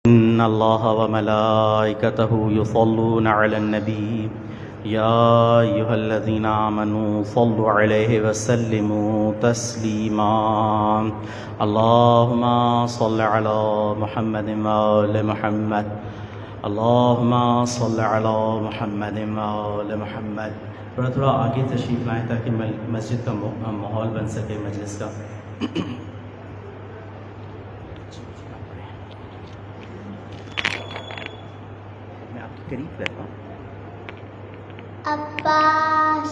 إن الله وملائكته يصلون على النبي يا أيها الذين آمنوا صلوا عليه وسلموا تسليما اللهم صل على محمد وآل محمد اللهم صل على محمد وآل محمد. تھوڑا آگے تشریف لائیں تاکہ مسجد کا ماحول بن سکے مجلس کا. قریب رہتا ہوں. عباس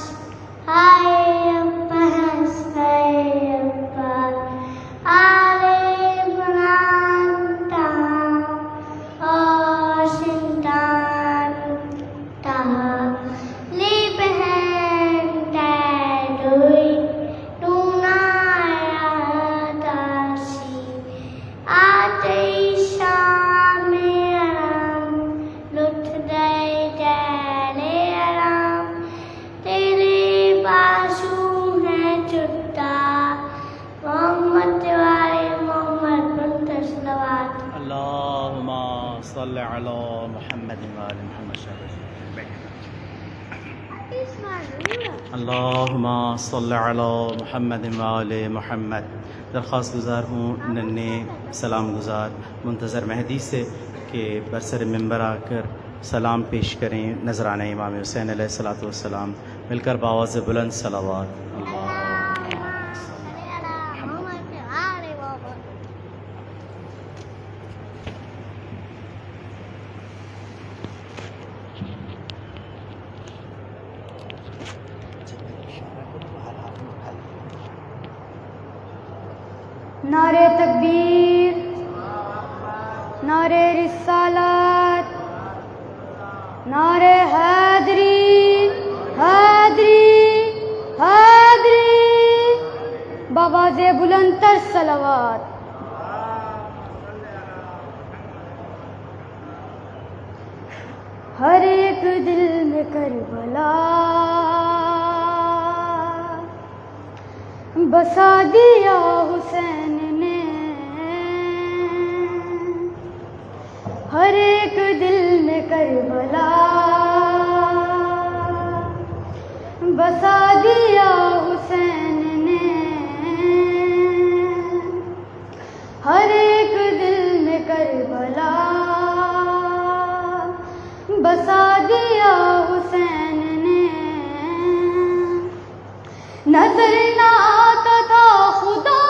ہائے عباس ہائے عباس آرے بنانتا اور سنتان تہا لی بہن تیروئی نونایا داسی آتے شام ارام لطف دے دے ارام تیرے بازو ہے چھٹا محمد والے محمد بنت صلوات. اللہم صل علی محمد وآل محمد. اللہم صل علی محمد وآل محمد. درخواست گزار ہوں ننے سلام گزار منتظر مہدی سے کہ برسر ممبر آ کر سلام پیش کریں نذرانہ امام حسین علیہ الصلوۃ والسلام. مل کر بآواز بلند صلوات. نعرہ تکبیر، نعرہ رسالت، نعرہ حیدری حیدری حیدری بآواز بلند تر صلوات. ہر ایک دل میں کربلا بسا دیا حسین نے، ہر ایک دل میں کربلا بسا دیا حسین نے، ہر ایک دل میں کربلا بسا دیا حسین نے. نظر نہ آتا تھا خدا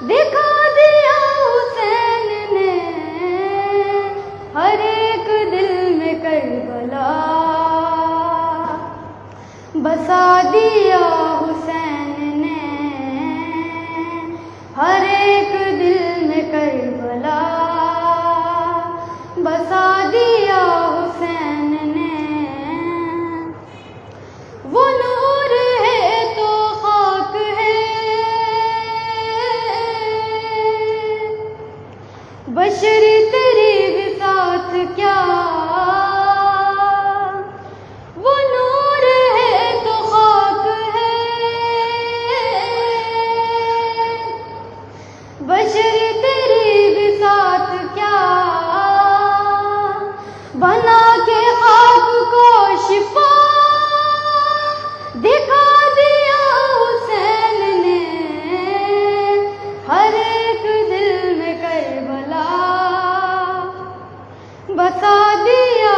دکھا دیا حسین نے، ہر ایک دل میں کربلا بسا دیا حسین نے، ہر ایک دل میں کربلا بسا دیا حسین نے. وہ نور ہے تو خاک ہے، بشر تیری بساط کیا. وہ نور ہے تو خاک ہے، بشر تیری بساط کیا. بنا کے خاک کو شفا دکھا دیا حسین نے، ہر ایک دل میں کربلا بسا دیا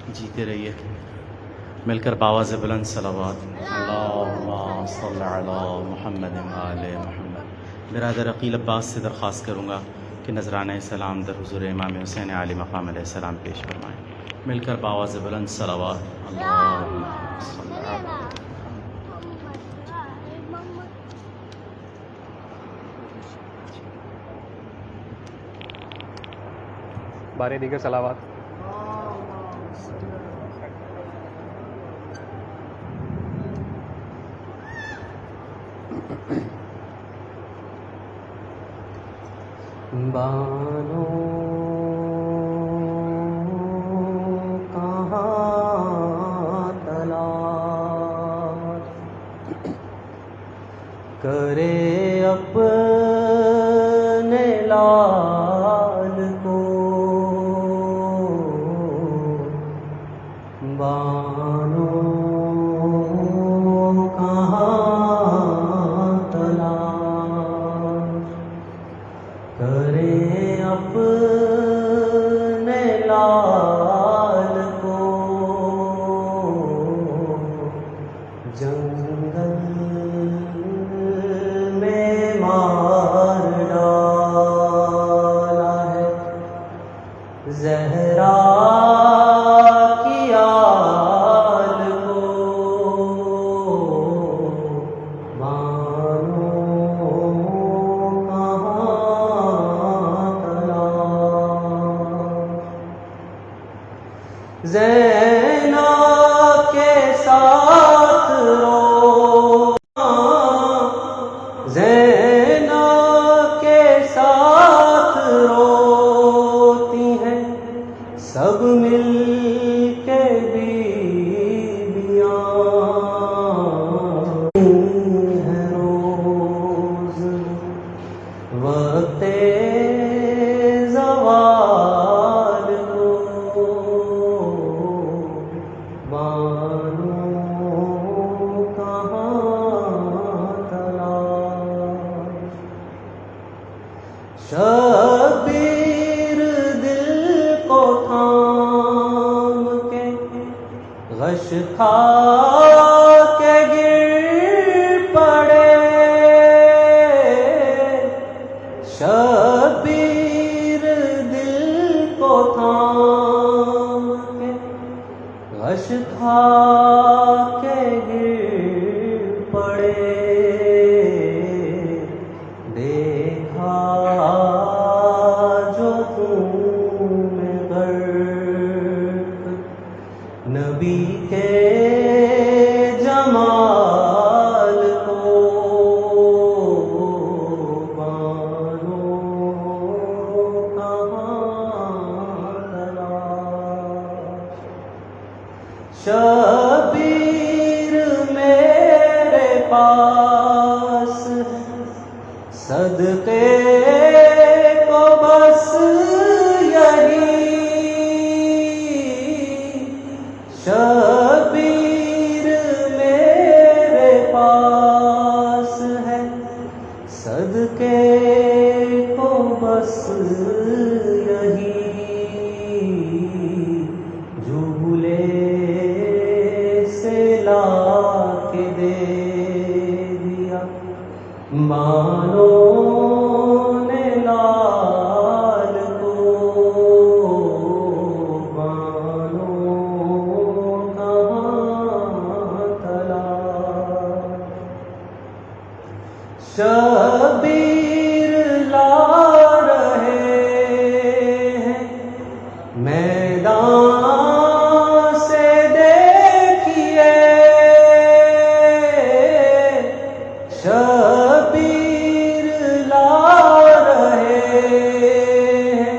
جیتے رہیے مل کر باواز بلند صلوات اللہم صلی علی محمد آل محمد۔ برادر عقیل عباس سے درخواست کروں گا کہ نذرانہ سلام در حضور امام حسین علیہ مقام علیہ السلام پیش فرمائیں۔ مل کر باواز بلند صلوات اللہم صلی علی بارے دیگر صلوات۔ بانو کہاں تلاش کرے اپنے لال کو، بانو کرے اپنے لال کو، جنگل میں مار ڈالا ہے زہرا کی آل کو، زینب کے ساتھ رو، زینب کے ساتھ روتی ہیں سب مل کے بیویاں، ہے روز وقت زوال کو، بانو کہاں تلاش، شبیر دل کو تھام کے غش کھا کے گر پڑے، شبیر دل کو تھام کے غش کھا کے گر پڑے، دیکھا جو خون میں غرق نبی کے جمال کو، بانو کہاں تلاش، شبیر میرے پاس صدقے کو بس یہی، شبیر میرے پاس ہے صدقے کو بس یہی، جھولے سے لا کے دے دیا مانو نے لال کو، بانو کہاں تلاش، شبیر لا رہے ہیں میدان سے دیکھیے، شبیر لا رہے ہیں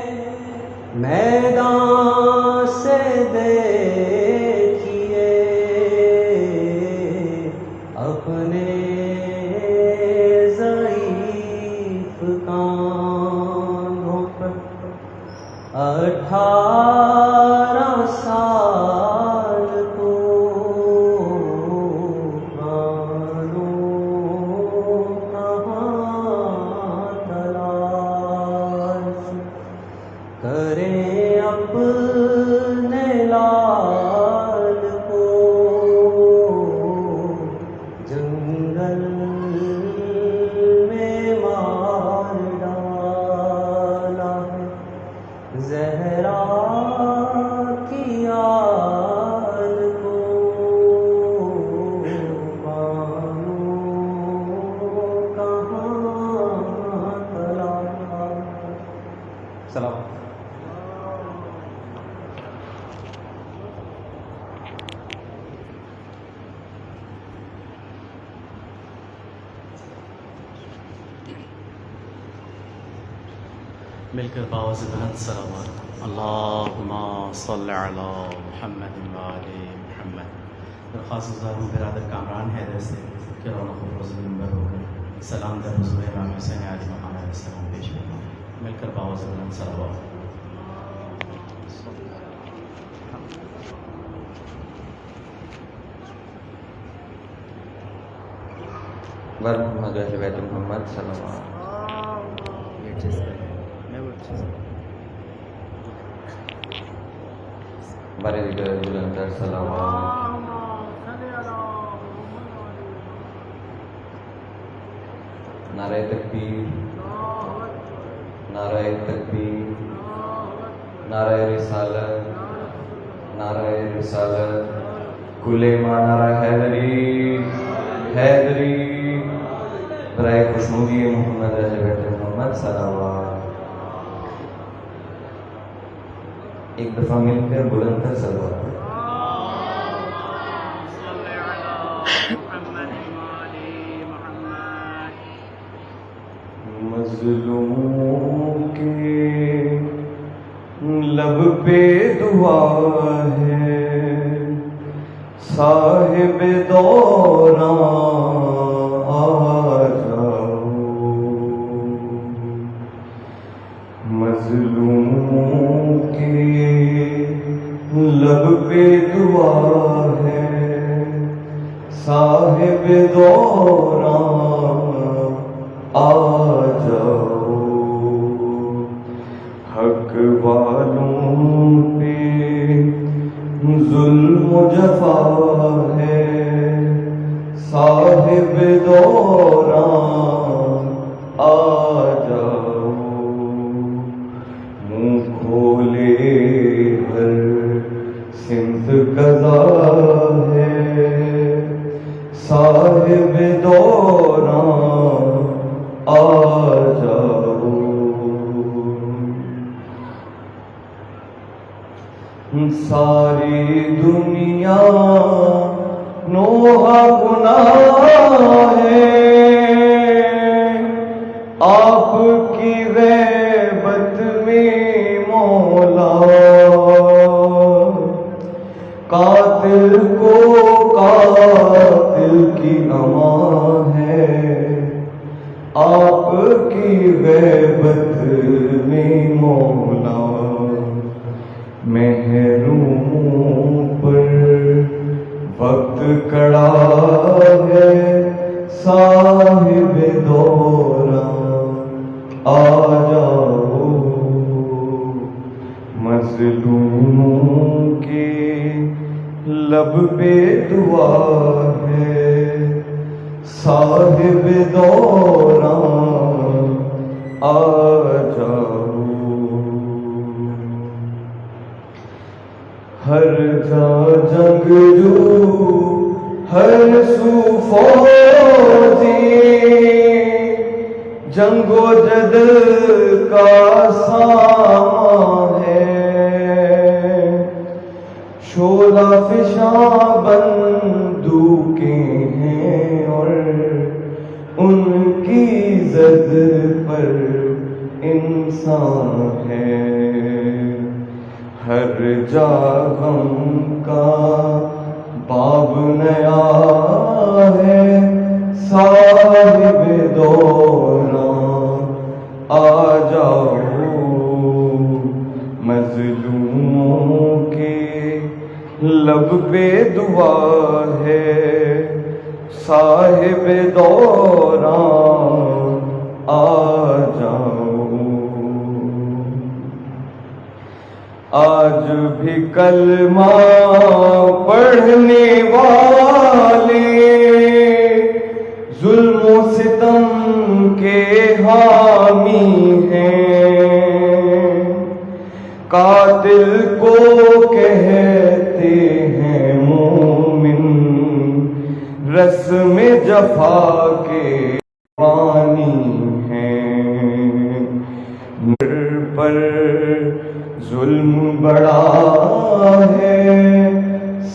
میدان سے دیکھیے، اپنے ضعیف کانوں پر 18 سال کو، بانو کہاں تلاش کرے اپنے لال کو جنگل میں مار ڈالا ہے زہرا کی آل کو بانو کہاں تلا سلام. مل کر باوز بلند صلوات. اللہم صل علی محمد وآل محمد. درخواست گزار ہوں برادر کامران حیدر سے کہ رونق و روز منبر ہو کر سلام در حضور امام حسین علیہ مقام علیہ السلام پیش کریں. مل کر باوز بلند صلوات. محمد اہل بیت محمد صلی اللہ علیہ بارے دیگر بلندر صلوات. نعرہ تکبیر، نعرہ تکبیر، نعرہ رسالت، نعرہ رسالت، کل ما نعرہ حیدری حیدری برائے خوشنودی محمد اہل بیت محمد صلوات. ایک دفعہ مل کر بلند کر صلوات. مظلوموں کے لب پہ دعا ہے صاحب دوران آ جاؤ. مظلوموں کے لب پہ دعا ہے صاحب دوران آ جاؤ. حق والوں پہ ظلم و جفا ہے صاحب دوران آ جاؤ. منہ کھولے ہر سمت قضا ہے صاحب دوران آ جاؤ. ساری دنیا نوحہ گناہ ہے آپ کی غیبت میں مولا. قاتل کو قاتل کی امان ہے آپ کی غیبت میں مولا. محروموں پر وقت کڑا ہے صاحب دوران آ جاؤ. مظلوموں کے لب پہ دعا ہے صاحب دوران آ جاؤ. ہر جا جنگجو ہر سو فوجی جنگ و جدل کا سامان ہے. شعلہ فشاں بندوقیں ہیں اور ان کی زد پر انسان ہے. ہر جا غم کا باب نیا ہے صاحب دوران آ جاؤ. مظلوموں کے لب پہ دعا ہے صاحب دوران آ جاؤ. آج بھی کلمہ پڑھنے والے ظلم و ستم کے حامی ہیں، قاتل کو کہتے ہیں مومن، رسم جفا کے بانی ہیں، پر ظلم بڑا ہے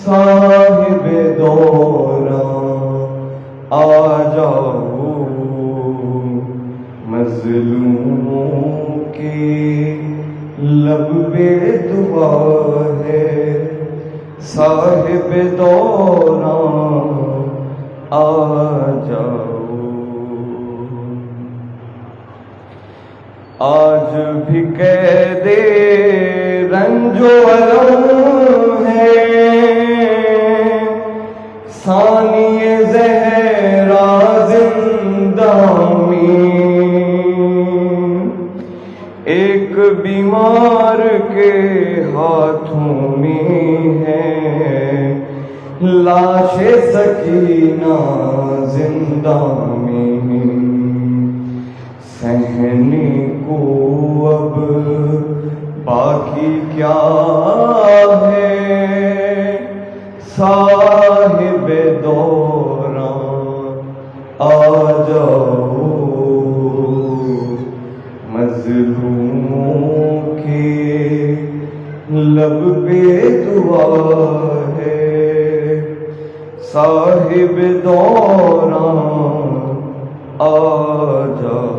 صاحب دوران، آ جاؤ مظلوموں کے لب بے دعا ہے، صاحب دوران آ جاؤ۔ آج بھی قید رنج و الم ہے، ثانی زہرا زندہ میں، ایک بیمار کے ہاتھوں میں ہے لاش سکینہ زندہ میں، سہنے کو اب باقی کیا ہے، صاحب دوران آ جاؤ، مظلوموں کے لب بے دعا ہے، صاحب دوران آ جاؤ۔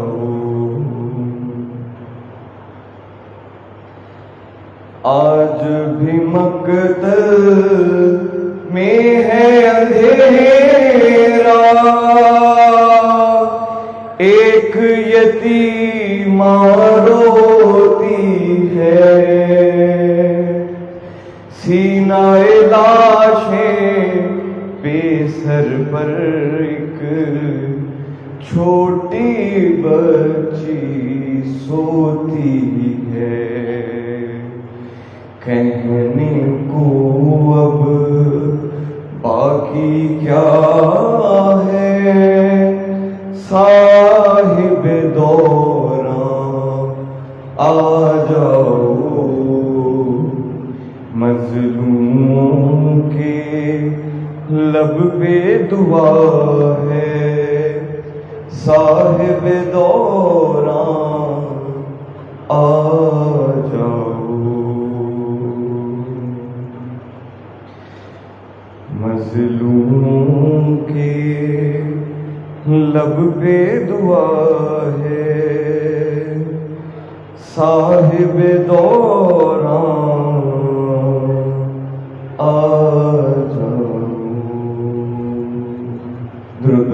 آج بھی مقتل میں ہے اندھیرا، ایک یتیمہ روتی ہے، سینہ لاشیں بے سر پر ایک چھوٹی بچی سوتی ہے، کہنے کو اب باقی کیا ہے، صاحب دوران آ جاؤ، مظلوموں کے لب پہ دعا ہے، صاحب دوران آ جاؤ، مظلوموں کے لب پہ دعا ہے، صاحب دوران آ جاؤ۔ درود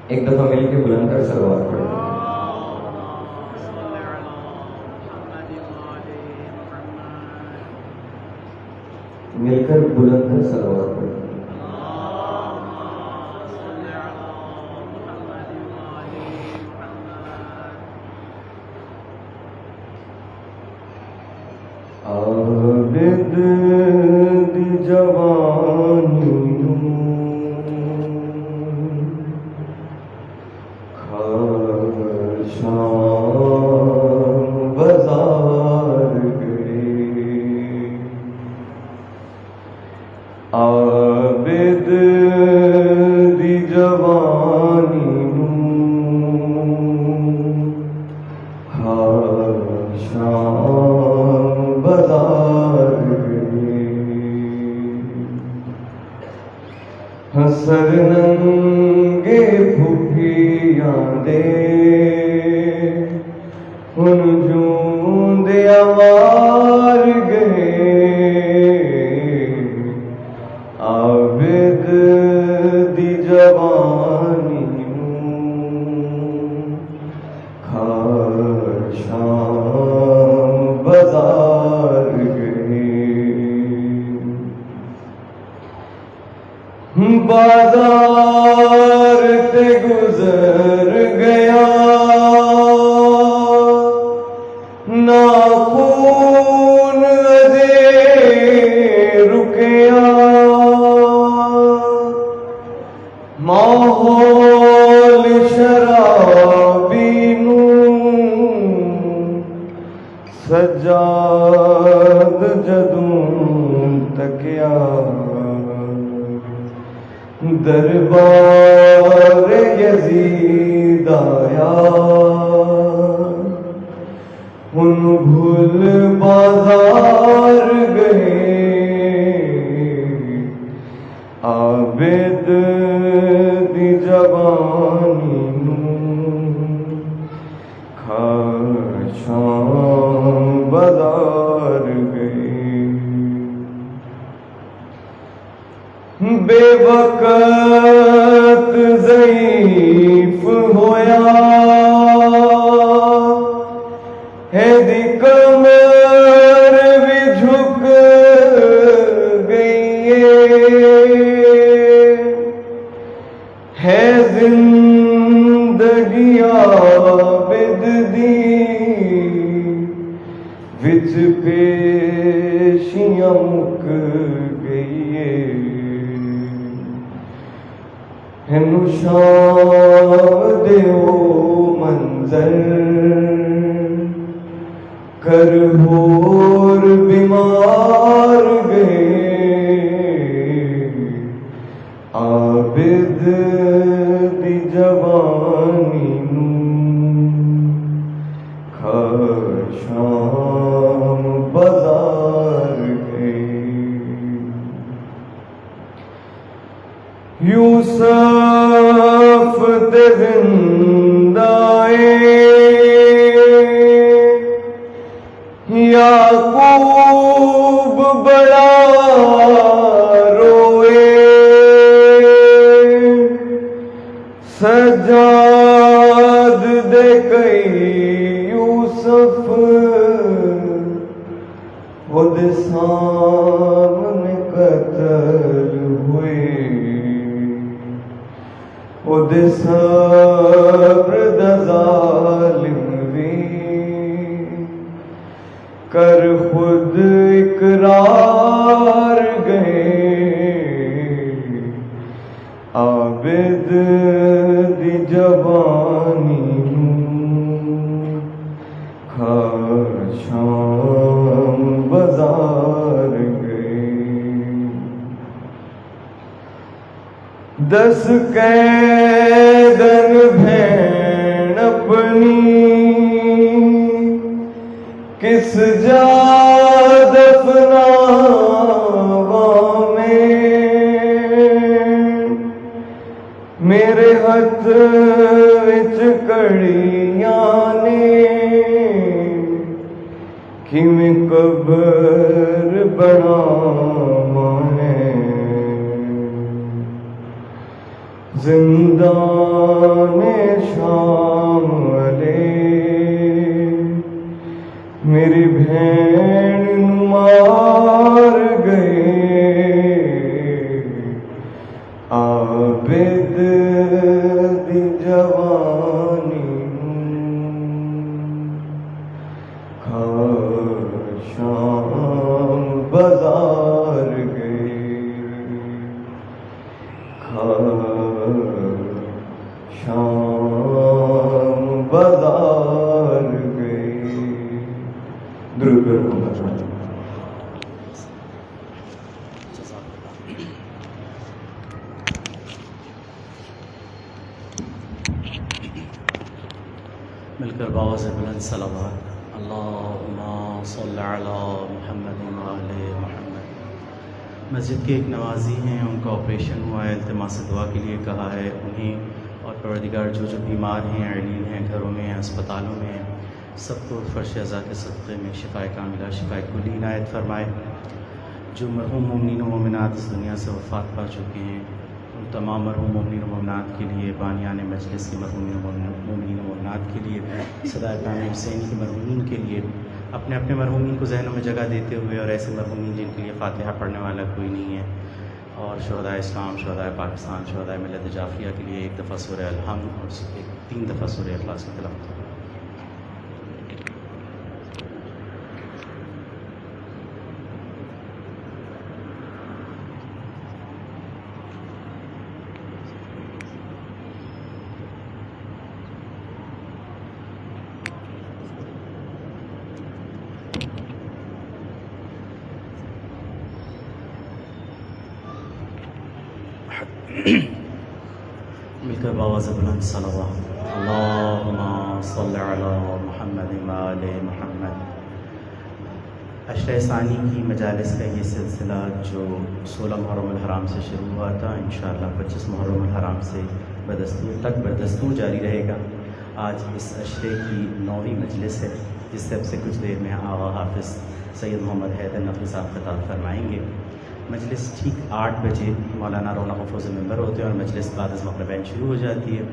ایک دفعہ مل کے بلند کر صلوات پڑھیں، مل کر بلند کر صلوات پڑھیں۔ عابد دی جوانی بازار گئے، عابد دی جوانی شام بازار گئے، سر ننگے پھپھیاں دے ان جوندیاں مار گئے، عابد دی جوانی شام بازار گئے، بازار تے گزر گیا سجاد جدوں تکیا دربار یزید آیا ان بھول بازار گئے عابد دی جوانی خاشاں بازار گئے بے وقت ضعیف ہویا ہے دی کمر بھی جھک گئی ہے زندگی عابد دی وچ پیشیاں مک گئی ہنو شام دیو منظر کر ہور بیمار گئے عابد دی جوانی خاشاں بازار گئے یوسف تے زندہ یعقوب بڑا روئے سجاد دے کئی یوسف خود سامنے قتل ہوئے خود صبر دا ظالم بھی کر خود اقرار گئے عابد دی جوانی خاشاں بازار گئے دس قیدن بھین اپنی کس جا دفناواں میں میرے ہاتھ وچ کڑیاں نے کیویں قبر بناواں زندان شام والے میری بہن مار گئے عابد دی جوانی خاشاں بازار گئے خاشاں بازار گئے درود پر محمد مل کر باواز بلند صلوات اللہم صل علی محمد وآل محمد۔ مسجد کے ایک نوازی ہیں، ان کا آپریشن ہوا ہے، التماس دعا کے لیے کہا ہے انہیں اور پروردگار جو بیمار ہیں، علیل ہیں، گھروں میں ہیں، اسپتالوں میں ہیں، سب کو فرش عزا کے صدقے میں شفا کاملہ شفا کلی عنایت فرمائے۔ جو مرحوم مومنین و مومنات اس دنیا سے وفات پا چکے ہیں ان تمام مرحوم مومنین و مومنات کے لیے، بانیان مجلس کے مومنین و مومنات کے لیے، صدائے امام حسینی کے مرحومین کے لیے، اپنے اپنے مرحومین کو ذہنوں میں جگہ دیتے ہوئے، اور ایسے مرحومین جن کے لیے فاتحہ پڑھنے والا کوئی نہیں ہے، اور شہداء اسلام، شہداء پاکستان، شہداء ملت جعفریہ کے لیے ایک دفعہ سورہ الحمد اور 3 دفعہ سورہ اخلاص کی تلاوت۔ مل کر باواز بلند صلوات اللہم صلی علی محمد وآل محمد۔ عشرہ ثانی کی مجالس کا یہ سلسلہ جو 16 محرم الحرام سے شروع ہوا تھا انشاءاللہ 25 محرم الحرام سے بدستور جاری رہے گا۔ آج اس عشرے کی 9ویں مجلس ہے، جس سے اب سے کچھ دیر میں آغا حافظ سید محمد حیدر نقوی صاحب خطاب فرمائیں گے۔ مجلس ٹھیک 8 بجے مولانا رونق افروز ممبر ہوتے ہیں اور مجلس بعد از مغربین شروع ہو جاتی ہے۔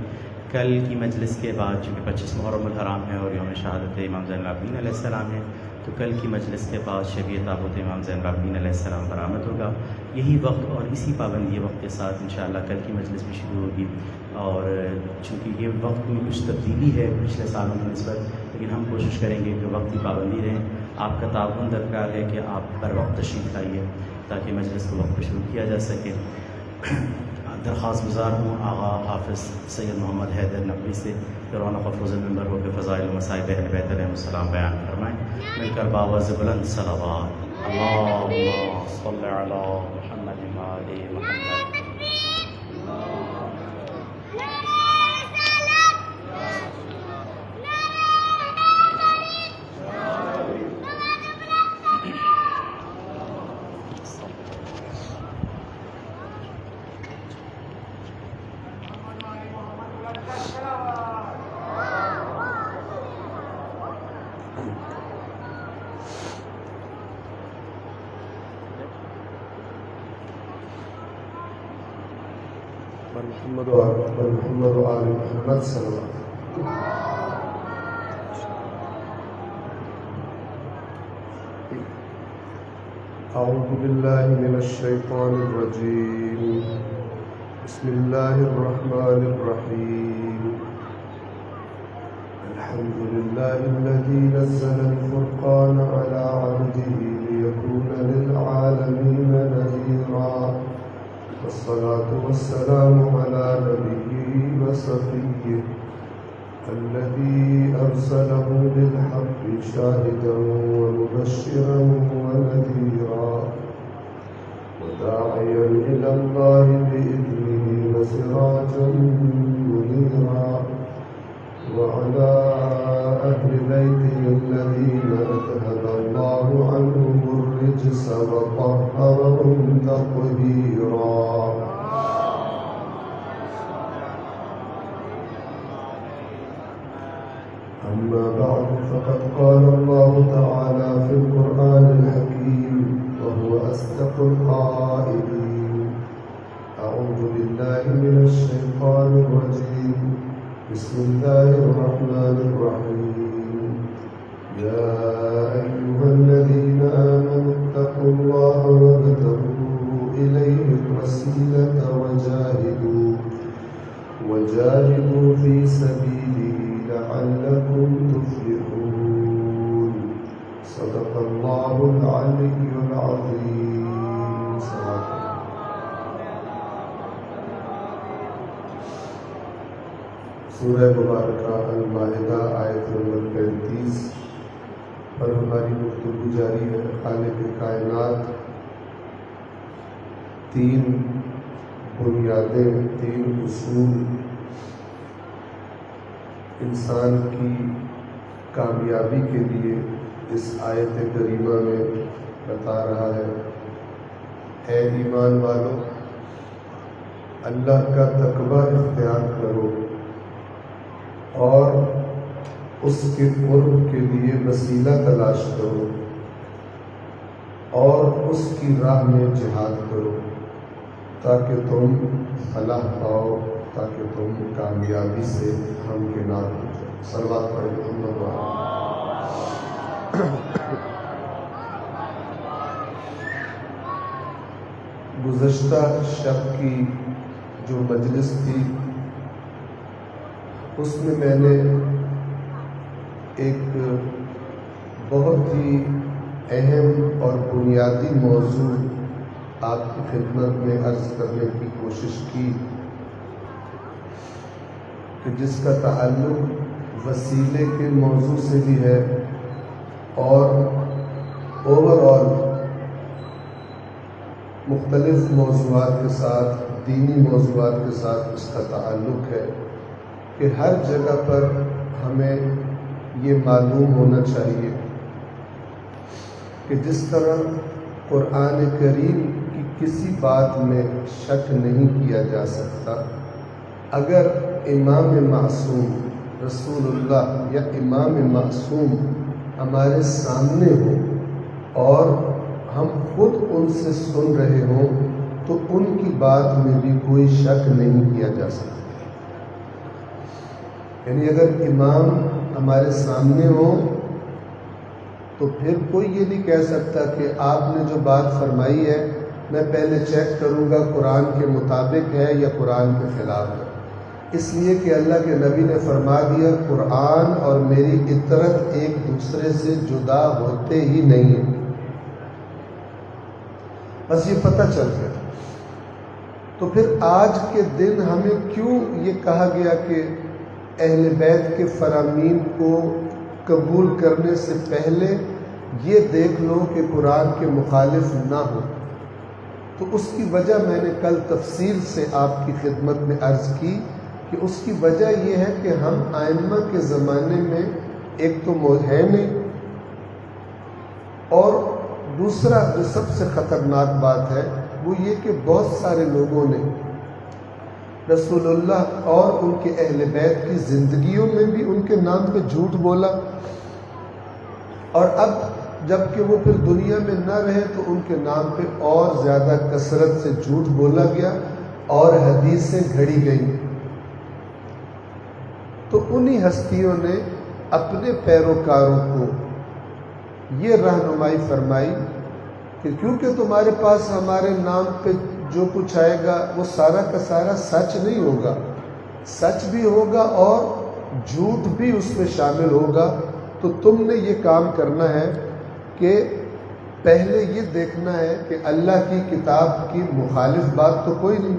کل کی مجلس کے بعد چونکہ 25 محرم الحرام ہے اور یوم شہادت امام زین العابدین علیہ السلام ہے، تو کل کی مجلس کے بعد شبیہ تابوت امام زین العابدین علیہ السلام برآمد ہوگا۔ یہی وقت اور اسی پابندی وقت کے ساتھ انشاءاللہ کل کی مجلس بھی شروع ہوگی، اور چونکہ یہ وقت میں کچھ تبدیلی ہے پچھلے سالوں کی نسبت، لیکن ہم کوشش کریں گے کہ وقت کی پابندی رہیں۔ آپ کا تعاون درکار ہے کہ آپ پر وقت تشریف لائیے تاکہ مجلس کو وقت پہ شروع کیا جا سکے۔ درخواست گزار ہوں آغا حافظ سید محمد حیدر نقوی سے کہ رونق افروز ممبر ہو کے فضائل و مصائب اہل بیت علیہم السلام بیان فرمائیں۔ مل کر باواز بلند صلوات اللہم صلی علی محمد وآل محمد۔ محمد محمد و آل محمد صلی اللہ علیہ وسلم۔ اعوذ باللہ من الشیطان الرجیم، بسم اللہ الرحمن الرحیم، الحمد للہ الذی نزل الفرقان علی عبدہ لیکون للعالمین نذیرا، والصلاة والسلام على نبيه وصفيه الذي أرسله بالحق شاهدا ومبشرا ونذيرا وداعيا إلى الله بإذنه وسراجا منيرا، وعلى أهل بيته الذين أذهب الله عنهم الرجس وطهرهم تطهيرا۔ أما بعد فقد قال الله تعالى في القرآن الحكيم وهو أصدق القائلين، أعوذ بالله من الشيطان الرجيم، بسم الله الرحمن الرحيم، يا أيها الذين آمنوا اتقوا الله وابتغوا إليه الوسيلة وجاهدوا في سبيله لعلكم تفلحون، صدق الله العلي العظيم۔ سورہ مبارکہ المائدہ آیت نمبر 35 پر ہماری گفتگو جاری ہے۔ خالق کائنات 3 بنیادیں، 3 اصول انسان کی کامیابی کے لیے اس آیت کریمہ میں بتا رہا ہے۔ اے ایمان والو، اللہ کا تقوی اختیار کرو اور اس کے قرب کے لیے وسیلہ تلاش کرو اور اس کی راہ میں جہاد کرو تاکہ تم فلاح پاؤ، تاکہ تم کامیابی سے ہمکنار ہو جاؤ۔ صلوات پڑھیں محمد وآلہ۔ گزشتہ شب کی جو مجلس تھی اس میں میں نے ایک بہت ہی اہم اور بنیادی موضوع آپ کی خدمت میں عرض کرنے کی کوشش کی کہ جس کا تعلق وسیلے کے موضوع سے بھی ہے اور اوور آل مختلف موضوعات کے ساتھ دینی موضوعات کے ساتھ اس کا تعلق ہے کہ ہر جگہ پر ہمیں یہ معلوم ہونا چاہیے کہ جس طرح قرآن کریم کی کسی بات میں شک نہیں کیا جا سکتا، اگر امام معصوم رسول اللہ یا امام معصوم ہمارے سامنے ہو اور ہم خود ان سے سن رہے ہوں تو ان کی بات میں بھی کوئی شک نہیں کیا جا سکتا۔ یعنی اگر امام ہمارے سامنے ہو تو پھر کوئی یہ نہیں کہہ سکتا کہ آپ نے جو بات فرمائی ہے میں پہلے چیک کروں گا قرآن کے مطابق ہے یا قرآن کے خلاف ہے، اس لیے کہ اللہ کے نبی نے فرما دیا قرآن اور میری اطرت ایک دوسرے سے جدا ہوتے ہی نہیں ہیں۔ بس یہ پتہ چل گیا۔ تو پھر آج کے دن ہمیں کیوں یہ کہا گیا کہ اہل بیت کے فرامین کو قبول کرنے سے پہلے یہ دیکھ لو کہ قرآن کے مخالف نہ ہو؟ تو اس کی وجہ میں نے کل تفصیل سے آپ کی خدمت میں عرض کی کہ اس کی وجہ یہ ہے کہ ہم ائمہ کے زمانے میں ایک تو ہے نہیں، اور دوسرا جو سب سے خطرناک بات ہے وہ یہ کہ بہت سارے لوگوں نے رسول اللہ اور ان کے اہل بیت کی زندگیوں میں بھی ان کے نام پہ جھوٹ بولا، اور اب جب کہ وہ پھر دنیا میں نہ رہے تو ان کے نام پہ اور زیادہ کثرت سے جھوٹ بولا گیا اور حدیثیں گھڑی گئیں۔ تو انہی ہستیوں نے اپنے پیروکاروں کو یہ رہنمائی فرمائی کہ کیونکہ تمہارے پاس ہمارے نام پہ جو کچھ آئے گا وہ سارا کا سارا سچ نہیں ہوگا، سچ بھی ہوگا اور جھوٹ بھی اس میں شامل ہوگا، تو تم نے یہ کام کرنا ہے کہ پہلے یہ دیکھنا ہے کہ اللہ کی کتاب کی مخالف بات تو کوئی نہیں،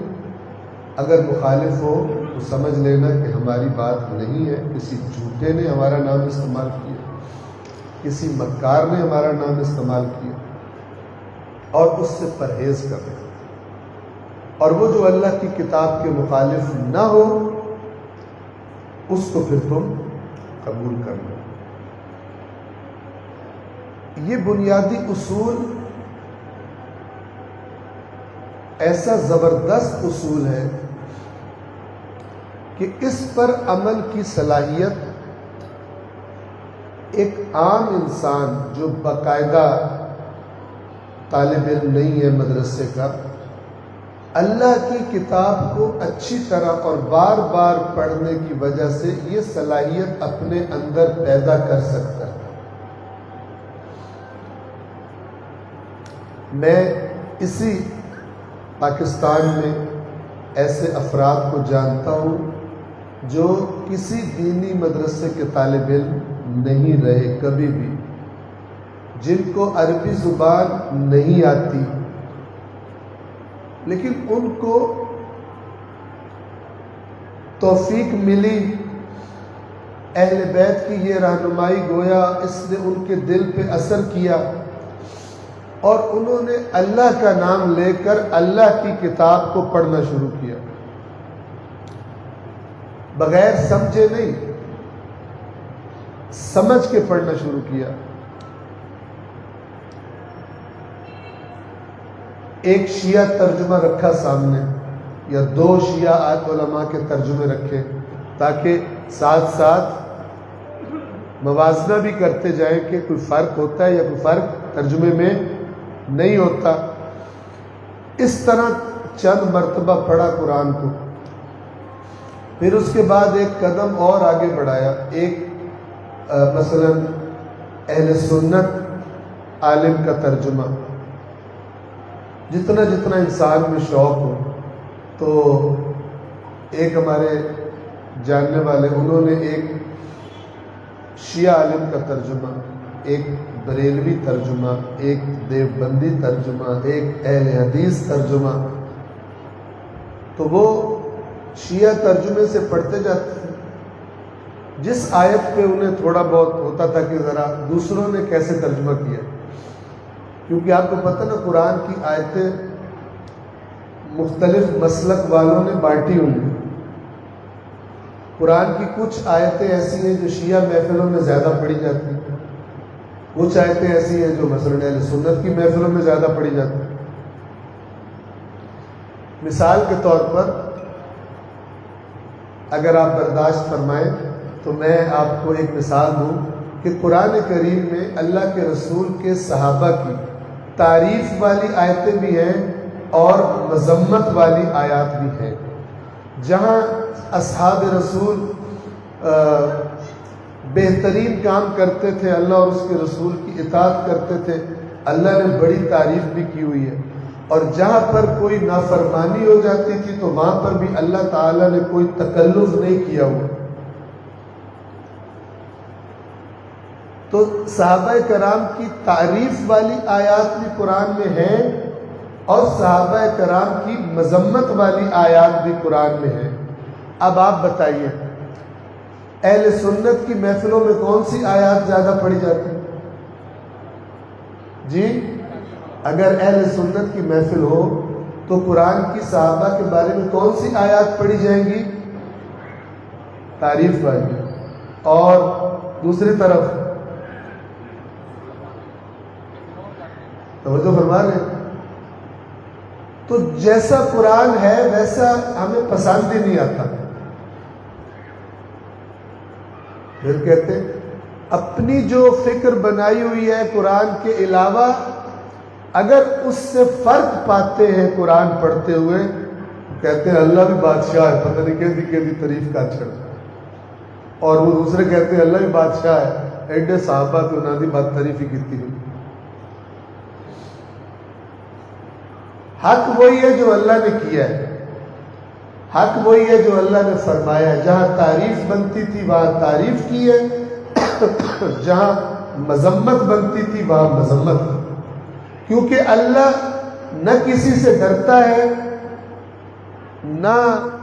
اگر مخالف ہو تو سمجھ لینا کہ ہماری بات نہیں ہے، کسی جھوٹے نے ہمارا نام استعمال کیا، کسی مکار نے ہمارا نام استعمال کیا، اور اس سے پرہیز کرنا، اور وہ جو اللہ کی کتاب کے مخالف نہ ہو اس کو پھر تم قبول کرنا۔ یہ بنیادی اصول ایسا زبردست اصول ہے کہ اس پر عمل کی صلاحیت ایک عام انسان جو باقاعدہ طالب علم نہیں ہے مدرسے کا، اللہ کی کتاب کو اچھی طرح اور بار بار پڑھنے کی وجہ سے یہ صلاحیت اپنے اندر پیدا کر سکتا ہے۔ میں اسی پاکستان میں ایسے افراد کو جانتا ہوں جو کسی دینی مدرسے کے طالب علم نہیں رہے کبھی بھی، جن کو عربی زبان نہیں آتی، لیکن ان کو توفیق ملی، اہل بیت کی یہ رہنمائی گویا اس نے ان کے دل پہ اثر کیا، اور انہوں نے اللہ کا نام لے کر اللہ کی کتاب کو پڑھنا شروع کیا، بغیر سمجھے نہیں، سمجھ کے پڑھنا شروع کیا۔ ایک شیعہ ترجمہ رکھا سامنے یا دو شیعہ علماء کے ترجمے رکھے تاکہ ساتھ ساتھ موازنہ بھی کرتے جائیں کہ کوئی فرق ہوتا ہے یا کوئی فرق ترجمے میں نہیں ہوتا۔ اس طرح چند مرتبہ پڑھا قرآن کو، پھر اس کے بعد ایک قدم اور آگے بڑھایا، ایک مثلا اہل سنت عالم کا ترجمہ، جتنا جتنا انسان میں شوق ہو، تو ایک ہمارے جاننے والے انہوں نے ایک شیعہ عالم کا ترجمہ، ایک بریلوی ترجمہ، ایک دیوبندی ترجمہ، ایک اہل حدیث ترجمہ، تو وہ شیعہ ترجمے سے پڑھتے جاتے تھے، جس آیت پہ انہیں تھوڑا بہت ہوتا تھا کہ ذرا دوسروں نے کیسے ترجمہ کیا، کیونکہ آپ کو پتہ نا قرآن کی آیتیں مختلف مسلک والوں نے بانٹی ہوئی ہے۔ قرآن کی کچھ آیتیں ایسی ہیں جو شیعہ محفلوں میں زیادہ پڑھی جاتی ہیں، کچھ آیتیں ایسی ہیں جو مثلاً اہل سنت کی محفلوں میں زیادہ پڑھی جاتی ہیں۔ مثال کے طور پر اگر آپ برداشت فرمائیں تو میں آپ کو ایک مثال دوں کہ قرآن کریم میں اللہ کے رسول کے صحابہ کی تعریف والی آیتیں بھی ہیں اور مذمت والی آیات بھی ہیں۔ جہاں اصحاب رسول بہترین کام کرتے تھے، اللہ اور اس کے رسول کی اطاعت کرتے تھے، اللہ نے بڑی تعریف بھی کی ہوئی ہے، اور جہاں پر کوئی نافرمانی ہو جاتی تھی تو وہاں پر بھی اللہ تعالیٰ نے کوئی تکلف نہیں کیا ہوا۔ تو صحابہ کرام کی تعریف والی آیات بھی قرآن میں ہیں اور صحابہ کرام کی مذمت والی آیات بھی قرآن میں ہیں۔ اب آپ بتائیے اہل سنت کی محفلوں میں کون سی آیات زیادہ پڑھی جاتی ہیں؟ جی، اگر اہل سنت کی محفل ہو تو قرآن کی صحابہ کے بارے میں کون سی آیات پڑھی جائیں گی؟ تعریف والی۔ اور دوسری طرف توجہ فرما رہے ہیں؟ تو جیسا قرآن ہے ویسا ہمیں پسند ہی نہیں آتا۔ پھر کہتے اپنی جو فکر بنائی ہوئی ہے قرآن کے علاوہ اگر اس سے فرق پاتے ہیں قرآن پڑھتے ہوئے، کہتے ہیں اللہ بھی بادشاہ ہے، پتہ نہیں کیسی تعریف کا چھڑ، اور وہ دوسرے کہتے ہیں اللہ بھی بادشاہ ہے، ایڈے صحابہ تو انہوں نے بات تعریف ہی کی ہوئی۔ حق وہی ہے جو اللہ نے کیا ہے، حق وہی ہے جو اللہ نے فرمایا ہے۔ جہاں تعریف بنتی تھی وہاں تعریف کی ہے، جہاں مذمت بنتی تھی وہاں مذمت، کیونکہ اللہ نہ کسی سے ڈرتا ہے نہ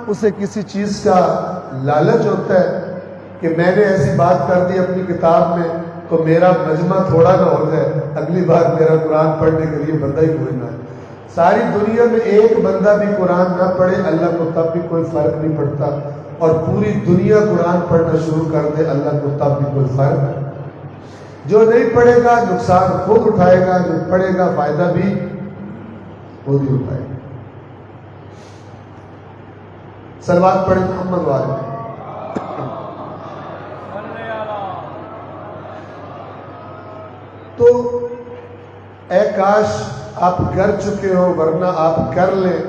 اسے کسی چیز کا لالچ ہوتا ہے کہ میں نے ایسی بات کر دی اپنی کتاب میں تو میرا مجمع تھوڑا نہ ہو جائے، اگلی بار میرا قرآن پڑھنے کے لیے بندہ ہی کوئی نہ ہے۔ ساری دنیا میں ایک بندہ بھی قرآن نہ پڑھے اللہ کو تب بھی کوئی فرق نہیں پڑتا، اور پوری دنیا قرآن پڑھنا شروع کر دے اللہ کو تب بھی کوئی فرق نہیں۔ جو نہیں پڑھے گا نقصان خود اٹھائے گا، جو پڑھے گا فائدہ بھی خود ہی اٹھائے گا۔ صلوات پڑھیں محمد والے۔ تو اے کاش آپ کر چکے ہو، ورنہ آپ کر لیں۔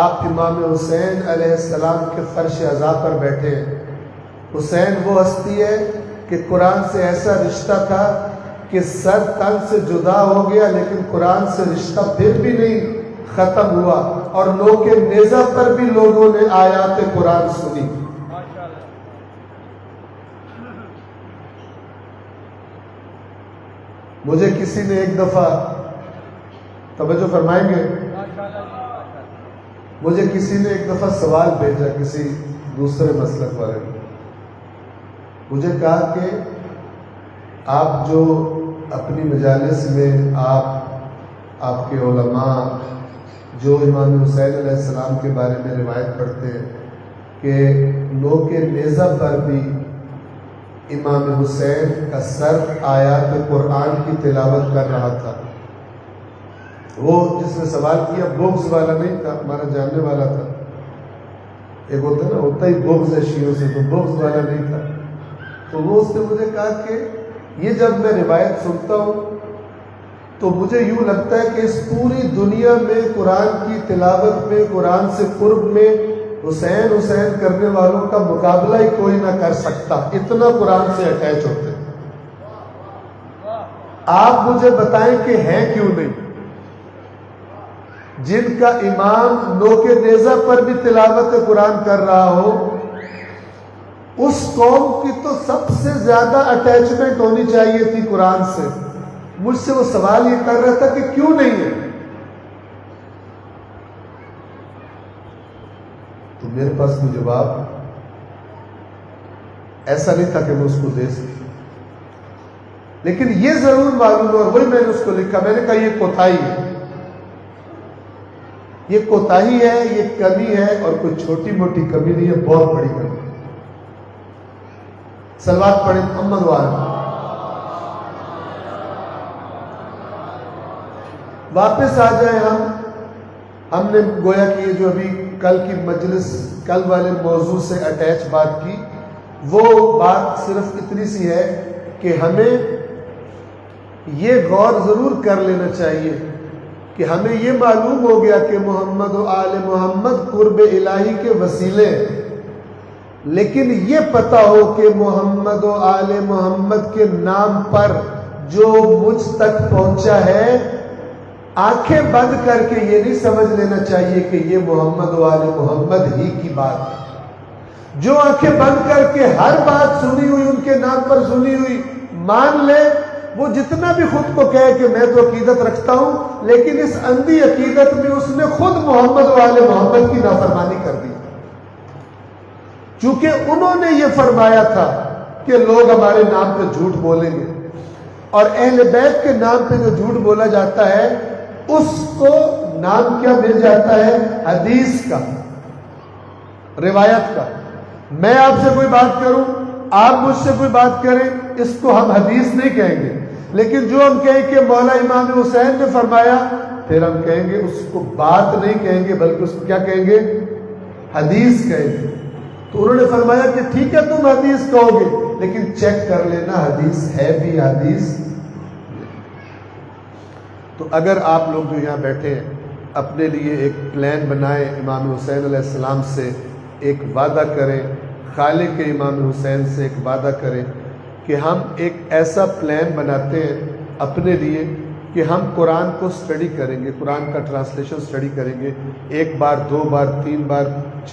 آپ امام حسین علیہ السلام کے فرش عزا پر بیٹھے ہیں۔ حسین وہ ہستی ہے کہ قرآن سے ایسا رشتہ تھا کہ سر تن سے جدا ہو گیا لیکن قرآن سے رشتہ پھر بھی نہیں ختم ہوا، اور نوک نیزہ پر بھی لوگوں نے آیات قرآن سنی۔ مجھے کسی نے ایک دفعہ، توجہ فرمائیں گے، مجھے کسی نے ایک دفعہ سوال بھیجا کسی دوسرے مسلک والے نے، مجھے کہا کہ آپ جو اپنی مجالس میں آپ کے علماء جو امام حسین علیہ السلام کے بارے میں روایت پڑھتے ہیں کہ نوک نیزہ پر بھی امام حسین کا سر آیات قرآن کی تلاوت کر رہا تھا۔ وہ جس نے سوال کیا بغض والا نہیں تھا، ہمارا جاننے والا تھا، ایک ہوتا نا ہوتا ہی بغض ہے شیعوں سے، تو بغض والا نہیں تھا۔ تو وہ اس نے مجھے کہا کہ یہ جب میں روایت سنتا ہوں تو مجھے یوں لگتا ہے کہ اس پوری دنیا میں قرآن کی تلاوت میں، قرآن سے قرب میں حسین حسین کرنے والوں کا مقابلہ ہی کوئی نہ کر سکتا، اتنا قرآن سے اٹیچ ہوتے ہیں۔ آپ مجھے بتائیں کہ ہیں کیوں نہیں؟ جن کا امام نوک نیزہ پر بھی تلاوت قرآن کر رہا ہو، اس قوم کی تو سب سے زیادہ اٹیچمنٹ ہونی چاہیے تھی قرآن سے۔ مجھ سے وہ سوال یہ کر رہا تھا کہ کیوں نہیں ہے؟ تو میرے پاس کوئی جواب ایسا نہیں تھا کہ میں اس کو دے سکوں، لیکن یہ ضرور معلوم، اور وہی میں نے اس کو لکھا، میں نے کہا یہ کوتاہی ہے، یہ کوتاہی ہے، یہ کمی ہے، اور کوئی چھوٹی موٹی کمی نہیں ہے، بہت بڑی کمی ہے۔ صلوات پڑھیں محمد وآلہ۔ واپس آ جائیں ہم نے گویا کہ یہ جو ابھی کل کی مجلس، کل والے موضوع سے اٹیچ بات کی، وہ بات صرف اتنی سی ہے کہ ہمیں یہ غور ضرور کر لینا چاہیے کہ ہمیں یہ معلوم ہو گیا کہ محمد و آل محمد قرب الہی کے وسیلے ہیں، لیکن یہ پتہ ہو کہ محمد و آل محمد کے نام پر جو مجھ تک پہنچا ہے، آنکھیں بند کر کے یہ نہیں سمجھ لینا چاہیے کہ یہ محمد و آل محمد ہی کی بات ہے۔ جو آنکھیں بند کر کے ہر بات سنی ہوئی ان کے نام پر سنی ہوئی مان لے، وہ جتنا بھی خود کو کہے کہ میں تو عقیدت رکھتا ہوں، لیکن اس اندھی عقیدت میں اس نے خود محمد و آل محمد کی نافرمانی کر دی، چونکہ انہوں نے یہ فرمایا تھا کہ لوگ ہمارے نام پہ جھوٹ بولیں گے، اور اہل بیت کے نام پہ جو جھوٹ بولا جاتا ہے اس کو نام کیا مل جاتا ہے؟ حدیث کا، روایت کا۔ میں آپ سے کوئی بات کروں، آپ مجھ سے کوئی بات کریں، اس کو ہم حدیث نہیں کہیں گے، لیکن جو ہم کہیں کہ مولا امام حسین نے فرمایا، پھر ہم کہیں گے، اس کو بات نہیں کہیں گے بلکہ اس کو کیا کہیں گے؟ حدیث کہیں گے۔ تو انہوں نے فرمایا کہ ٹھیک ہے تم حدیث کہو گے، لیکن چیک کر لینا حدیث ہے بھی حدیث۔ تو اگر آپ لوگ جو یہاں بیٹھے ہیں اپنے لیے ایک پلان بنائیں، امام حسین علیہ السلام سے ایک وعدہ کریں، خالق امام حسین سے ایک وعدہ کریں کہ ہم ایک ایسا پلان بناتے ہیں اپنے لیے کہ ہم قرآن کو سٹڈی کریں گے، قرآن کا ٹرانسلیشن سٹڈی کریں گے، 1 بار 2 بار 3 بار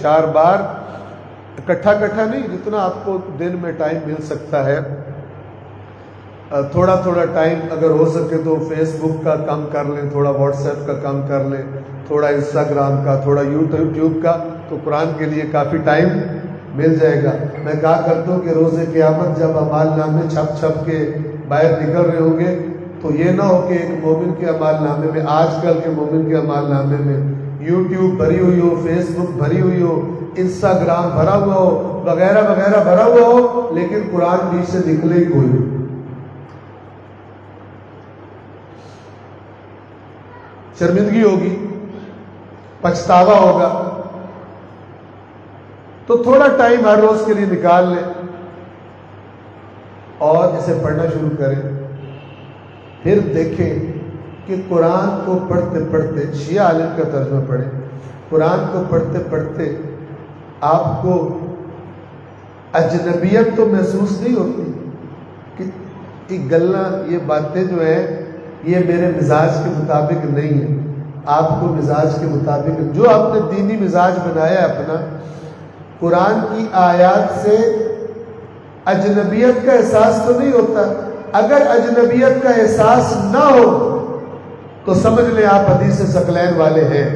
4 بار، اکٹھا نہیں، جتنا آپ کو دن میں ٹائم مل سکتا ہے۔ تھوڑا ٹائم اگر ہو سکے تو فیس بک کا کم کر لیں، تھوڑا واٹس ایپ کا کم کر لیں، تھوڑا انسٹاگرام کا، تھوڑا یوٹیوب کا، تو قرآن کے لیے کافی ٹائم مل جائے گا۔ میں کہا کرتا ہوں کہ روز قیامت جب اعمال نامے چھپ کے باہر نکل رہے ہوں گے تو یہ نہ ہو کہ ایک مومن کے اعمال نامے میں، آج کل کے مومن کے اعمال نامے میں یوٹیوب بھری ہوئی ہو، فیس بک بھری ہوئی ہو، انسٹاگرام بھرا ہوا ہو، وغیرہ بھرا ہوا ہو، لیکن قرآن بیچ سے نکلے ہی کوئی۔ شرمندگی ہوگی، پچھتاوا ہوگا۔ تو تھوڑا ٹائم ہر روز کے لیے نکال لیں اور اسے پڑھنا شروع کریں، پھر دیکھیں کہ قرآن کو پڑھتے پڑھتے، شیعہ عالم کا ترجمہ پڑھیں، قرآن کو پڑھتے پڑھتے آپ کو اجنبیت تو محسوس نہیں ہوتی کہ یہ گلاں، یہ باتیں جو ہیں یہ میرے مزاج کے مطابق نہیں ہے، آپ کو مزاج کے مطابق جو آپ نے دینی مزاج بنایا ہے اپنا، قرآن کی آیات سے اجنبیت کا احساس تو نہیں ہوتا۔ اگر اجنبیت کا احساس نہ ہو تو سمجھ لیں آپ حدیث ثقلین والے ہیں،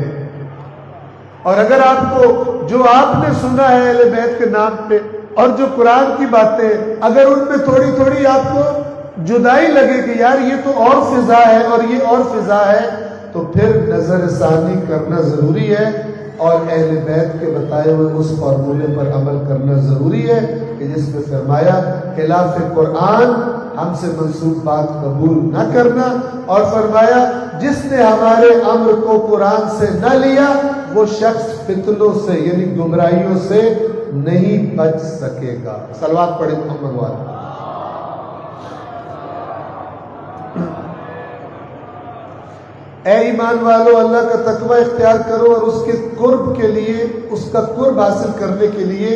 اور اگر آپ کو جو آپ نے سنا ہے اہل بیت کے نام پہ اور جو قرآن کی باتیں، اگر ان میں تھوڑی آپ کو جدائی لگے کہ یار یہ تو اور فضا ہے اور یہ اور فضا ہے، تو پھر نظر ثانی کرنا ضروری ہے، اور اہل بیت کے بتائے ہوئے اس فارمولے پر عمل کرنا ضروری ہے کہ جس میں فرمایا خلاف قرآن ہم سے منسوخ بات قبول نہ کرنا، اور فرمایا جس نے ہمارے امر کو قرآن سے نہ لیا وہ شخص فتنوں سے یعنی گمراہیوں سے نہیں بچ سکے گا۔ صلوات پڑھیں محمد والے۔ اے ایمان والو، اللہ کا تقوی اختیار کرو اور اس کے قرب کے لیے، اس کا قرب حاصل کرنے کے لیے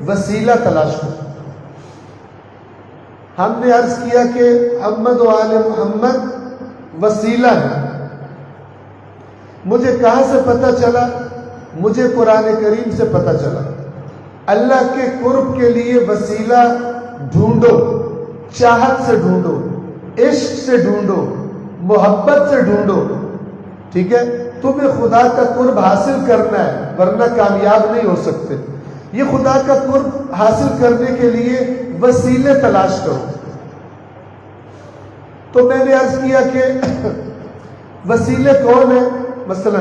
وسیلہ تلاش کرو۔ ہم نے عرض کیا کہ محمد و آل محمد وسیلہ ہے۔ مجھے کہاں سے پتہ چلا؟ مجھے قرآن کریم سے پتہ چلا۔ اللہ کے قرب کے لیے وسیلہ ڈھونڈو، چاہت سے ڈھونڈو، عشق سے ڈھونڈو، محبت سے ڈھونڈو، ٹھیک ہے؟ تمہیں خدا کا قرب حاصل کرنا ہے، ورنہ کامیاب نہیں ہو سکتے۔ یہ خدا کا قرب حاصل کرنے کے لیے وسیلے تلاش کرو۔ تو میں نے عرض کیا کہ وسیلے کون ہیں؟ مثلا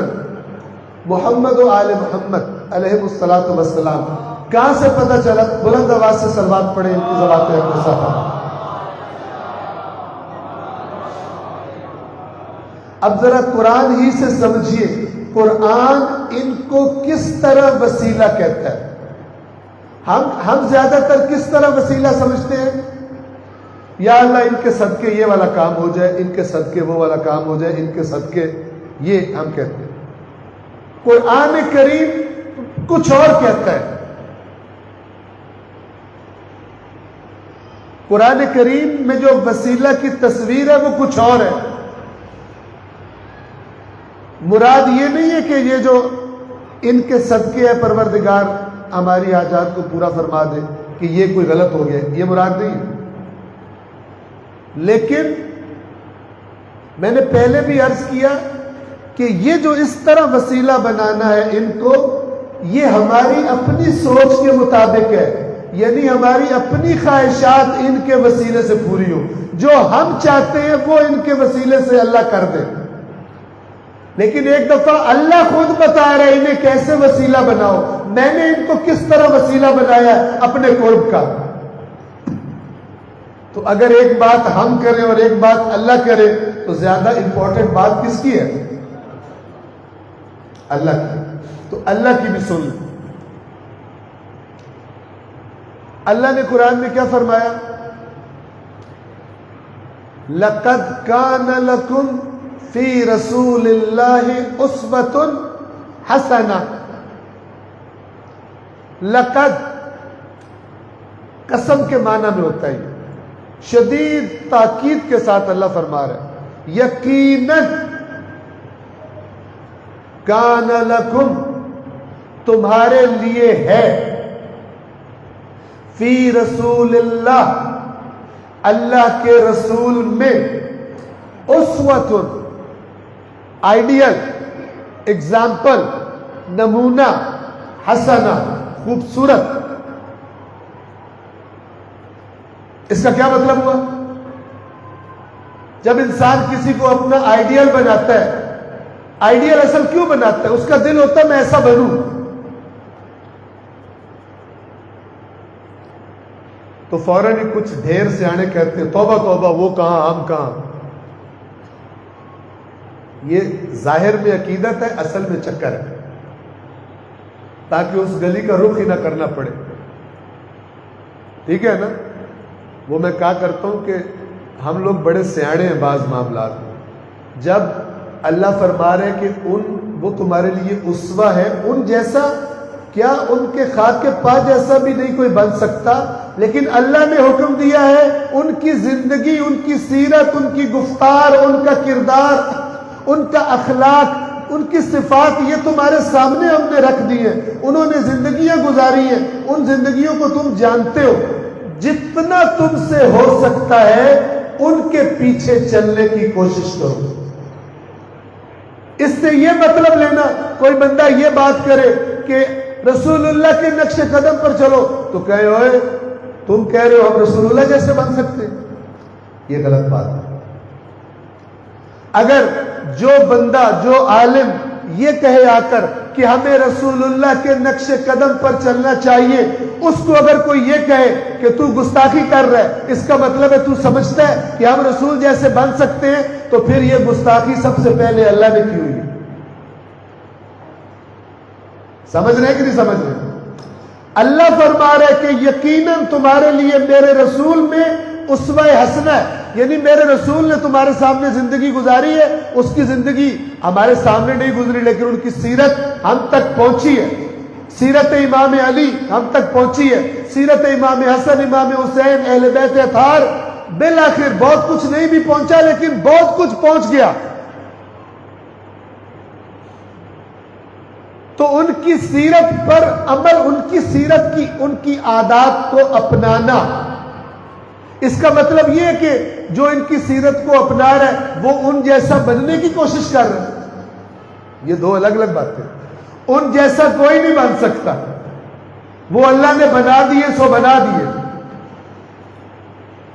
محمد و آل محمد علیہ الصلوۃ والسلام. کہاں سے پتہ چلا؟ بلند آواز سے صلوات پڑھیں ان کی ذوات اقدسہ پر. اب ذرا قرآن ہی سے سمجھیے قرآن ان کو کس طرح وسیلہ کہتا ہے. ہم زیادہ تر کس طرح وسیلہ سمجھتے ہیں؟ یا اللہ ان کے صدقے یہ والا کام ہو جائے، ان کے صدقے وہ والا کام ہو جائے، ان کے صدقے یہ ہم کہتے ہیں. قرآن کریم کچھ اور کہتا ہے. قرآن کریم میں جو وسیلہ کی تصویر ہے وہ کچھ اور ہے. مراد یہ نہیں ہے کہ یہ جو ان کے صدقے ہے پروردگار ہماری حاجات کو پورا فرما دے کہ یہ کوئی غلط ہو گیا، یہ مراد نہیں ہے. لیکن میں نے پہلے بھی عرض کیا کہ یہ جو اس طرح وسیلہ بنانا ہے ان کو، یہ ہماری اپنی سوچ کے مطابق ہے، یعنی ہماری اپنی خواہشات ان کے وسیلے سے پوری ہو. جو ہم چاہتے ہیں وہ ان کے وسیلے سے اللہ کر دے. لیکن ایک دفعہ اللہ خود بتا رہا ہے انہیں کیسے وسیلہ بناؤ. میں نے ان کو کس طرح وسیلہ بنایا اپنے قرب کا. تو اگر ایک بات ہم کریں اور ایک بات اللہ کرے تو زیادہ امپورٹنٹ بات کس کی ہے؟ اللہ کی. تو اللہ کی بھی سن لیں. اللہ نے قرآن میں کیا فرمایا؟ لَقَدْ كَانَ لَكُمْ فِي رَسُولِ اللَّهِ أُسْوَةٌ حَسَنَةٌ. لقد قسم کے معنی میں ہوتا ہے، شدید تاکید کے ساتھ اللہ فرما رہا ہے یقیناً کان لکم تمہارے لیے ہے، فی رسول اللہ اللہ کے رسول میں، اسوۃ آئیڈیل، ایگزامپل، نمونہ، حسنہ خوبصورت. اس کا کیا مطلب ہوا؟ جب انسان کسی کو اپنا آئیڈیل بناتا ہے، آئیڈیل اصل کیوں بناتا ہے؟ اس کا دل ہوتا ہے میں ایسا بنوں. تو فوراً ہی کچھ ڈھیر سیانے کہتے ہیں توبہ توبہ، وہ کہاں ہم کہاں. یہ ظاہر میں عقیدت ہے، اصل میں چکر ہے، تاکہ اس گلی کا رخ ہی نہ کرنا پڑے. ٹھیک ہے نا؟ وہ میں کہا کرتا ہوں کہ ہم لوگ بڑے سیاڑے ہیں بعض معاملات میں. جب اللہ فرما رہے کہ وہ تمہارے لیے اسوہ ہے، ان جیسا کیا ان کے خاک کے پا جیسا بھی نہیں کوئی بن سکتا، لیکن اللہ نے حکم دیا ہے ان کی زندگی، ان کی سیرت، ان کی گفتار، ان کا کردار، ان کا اخلاق، ان کی صفات یہ تمہارے سامنے ہم نے رکھ دی ہیں. انہوں نے زندگیاں گزاری ہیں، ان زندگیوں کو تم جانتے ہو. جتنا تم سے ہو سکتا ہے ان کے پیچھے چلنے کی کوشش کرو. اس سے یہ مطلب لینا، کوئی بندہ یہ بات کرے کہ رسول اللہ کے نقش قدم پر چلو تو کہے ہوئے تم کہہ رہے ہو ہم رسول اللہ جیسے بن سکتے، یہ غلط بات ہے. اگر جو بندہ، جو عالم یہ کہے آ کر کہ ہمیں رسول اللہ کے نقش قدم پر چلنا چاہیے، اس کو اگر کوئی یہ کہے کہ تو گستاخی کر رہا ہے، اس کا مطلب ہے تو سمجھتا ہے کہ ہم رسول جیسے بن سکتے ہیں، تو پھر یہ گستاخی سب سے پہلے اللہ نے کی ہوئی ہے. سمجھ رہے ہیں کہ نہیں سمجھ رہے؟ اللہ فرما رہے کہ یقیناً تمہارے لیے میرے رسول میں اسوہ حسنہ ہے، یعنی میرے رسول نے تمہارے سامنے زندگی گزاری ہے. اس کی زندگی ہمارے سامنے نہیں گزری، لیکن ان کی سیرت ہم تک پہنچی ہے. سیرت امام علی ہم تک پہنچی ہے، سیرت امام حسن، امام حسین، اہل بیت اطہار. بالآخر بہت کچھ نہیں بھی پہنچا لیکن بہت کچھ پہنچ گیا. تو ان کی سیرت پر عمل، ان کی سیرت کی، ان کی عادات کو اپنانا. اس کا مطلب یہ ہے کہ جو ان کی سیرت کو اپنا رہا ہے وہ ان جیسا بننے کی کوشش کر رہا ہے. یہ دو الگ الگ باتیں. ان جیسا کوئی نہیں بن سکتا، وہ اللہ نے بنا دیے سو بنا دیے،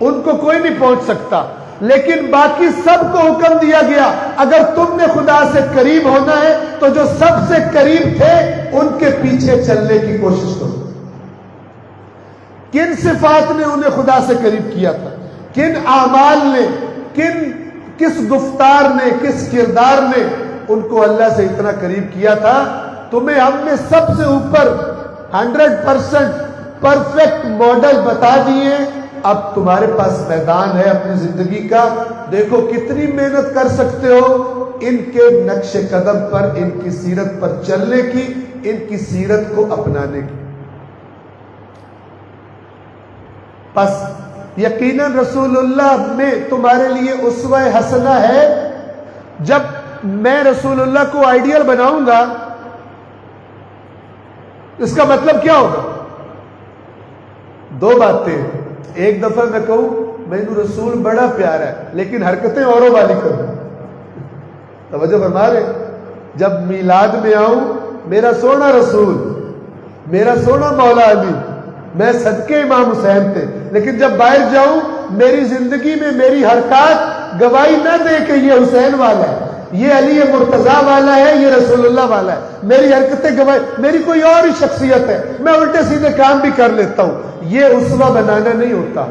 ان کو کوئی نہیں پہنچ سکتا. لیکن باقی سب کو حکم دیا گیا اگر تم نے خدا سے قریب ہونا ہے تو جو سب سے قریب تھے ان کے پیچھے چلنے کی کوشش کرو. کن صفات نے انہیں خدا سے قریب کیا تھا؟ کن اعمال نے، کس گفتار نے، کس کردار نے ان کو اللہ سے اتنا قریب کیا تھا؟ تمہیں ہم نے سب سے اوپر 100% پرفیکٹ ماڈل بتا دیے. اب تمہارے پاس میدان ہے اپنی زندگی کا. دیکھو کتنی محنت کر سکتے ہو ان کے نقش قدم پر، ان کی سیرت پر چلنے کی، ان کی سیرت کو اپنانے کی. بس یقیناً رسول اللہ میں تمہارے لیے اسوہ حسنہ ہے. جب میں رسول اللہ کو آئیڈیل بناؤں گا اس کا مطلب کیا ہوگا؟ دو باتیں. ایک دفعہ میں کہوں میں رسول بڑا پیارا ہے لیکن حرکتیں اوروں والی کروں. توجہ فرما رہے؟ جب میلاد میں آؤں میرا سونا رسول، میرا سونا مولا علی، میں صدقے امام حسین تھے، لیکن جب باہر جاؤں میری زندگی میں میری حرکات گواہی نہ دے کہ یہ حسین والا ہے، یہ علی مرتضیٰ والا ہے، یہ رسول اللہ والا ہے. میری حرکتیں گواہی، میری کوئی اور ہی شخصیت ہے، میں الٹے سیدھے کام بھی کر لیتا ہوں. یہ اسوہ بنانا نہیں ہوتا.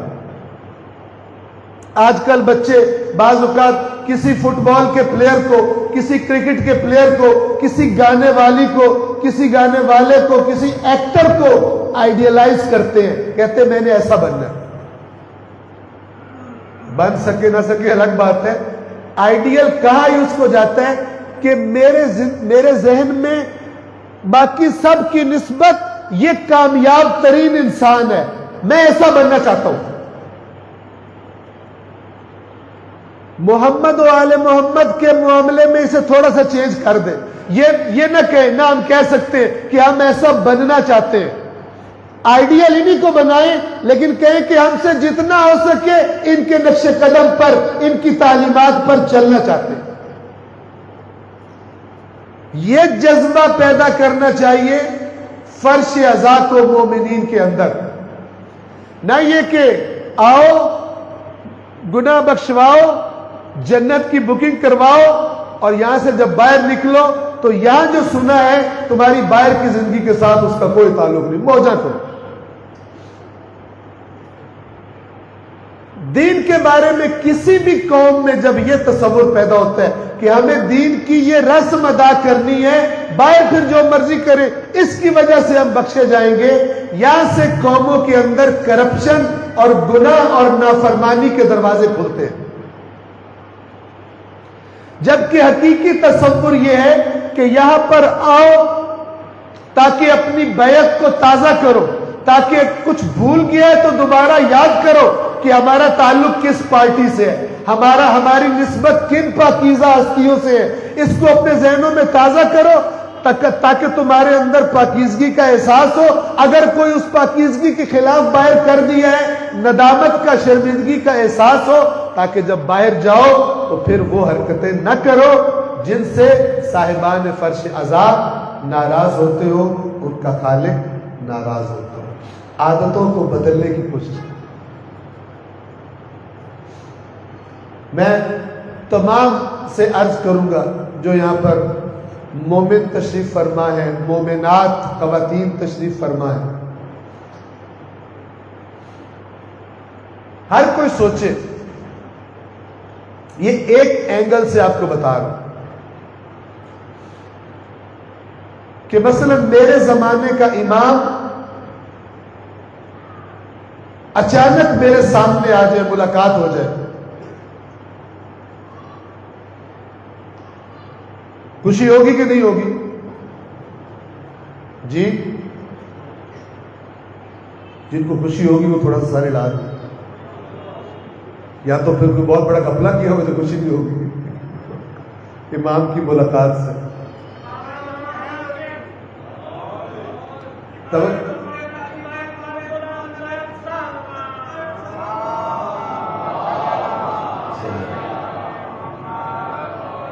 آج کل بچے بعض اوقات کسی فٹ بال کے پلیئر کو، کسی کرکٹ کے پلیئر کو، کسی گانے والی کو، کسی گانے والے کو، کسی ایکٹر کو آئیڈیلائز کرتے ہیں، کہتے ہیں میں نے ایسا بننا ہے. بن سکے نہ سکے الگ بات ہے. آئیڈیل کہاں یوز کو جاتا ہے کہ میرے ذہن میں باقی سب کی نسبت یہ کامیاب ترین انسان ہے، میں ایسا بننا چاہتا ہوں. محمد و آل محمد کے معاملے میں اسے تھوڑا سا چینج کر دیں. یہ نہ کہیں، نہ ہم کہہ سکتے ہیں کہ ہم ایسا بننا چاہتے ہیں. آئیڈیل انہی کو بنائیں لیکن کہیں کہ ہم سے جتنا ہو سکے ان کے نقش قدم پر، ان کی تعلیمات پر چلنا چاہتے ہیں. یہ جذبہ پیدا کرنا چاہیے فرش عزا کو مومنین کے اندر. نہ یہ کہ آؤ گناہ بخشواؤ، جنت کی بکنگ کرواؤ اور یہاں سے جب باہر نکلو تو یہاں جو سنا ہے تمہاری باہر کی زندگی کے ساتھ اس کا کوئی تعلق نہیں. موجہ کرو. دین کے بارے میں کسی بھی قوم میں جب یہ تصور پیدا ہوتا ہے کہ ہمیں دین کی یہ رسم ادا کرنی ہے، باہر پھر جو مرضی کرے اس کی وجہ سے ہم بخشے جائیں گے، یہاں سے قوموں کے اندر کرپشن اور گناہ اور نافرمانی کے دروازے کھلتے ہیں. جبکہ حقیقی تصور یہ ہے کہ یہاں پر آؤ تاکہ اپنی بیعت کو تازہ کرو، تاکہ کچھ بھول گیا ہے تو دوبارہ یاد کرو کہ ہمارا تعلق کس پارٹی سے ہے، ہماری نسبت کن پاکیزہ ہستیوں سے ہے. اس کو اپنے ذہنوں میں تازہ کرو تاکہ تمہارے اندر پاکیزگی کا احساس ہو. اگر کوئی اس پاکیزگی کے خلاف باہر کر دیا ہے، ندامت کا، شرمندگی کا احساس ہو تاکہ جب باہر جاؤ تو پھر وہ حرکتیں نہ کرو جن سے صاحبان فرش عزا ناراض ہوتے ہو، ان کا خالق ناراض ہوتا ہو. عادتوں کو بدلنے کی کوشش کرو. میں تمام سے عرض کروں گا جو یہاں پر مومن تشریف فرما ہے، مومنات خواتین تشریف فرما ہے، ہر کوئی سوچے. یہ ایک اینگل سے آپ کو بتا رہا ہوں کہ مثلا میرے زمانے کا امام اچانک میرے سامنے آ جائے، ملاقات ہو جائے، خوشی ہوگی کہ نہیں ہوگی؟ جی جن کو خوشی ہوگی وہ تھوڑا سا سارے لا دیں، یا تو پھر کوئی بہت بڑا گھپلہ کیا ہوگا تو خوشی نہیں ہوگی امام کی ملاقات سے.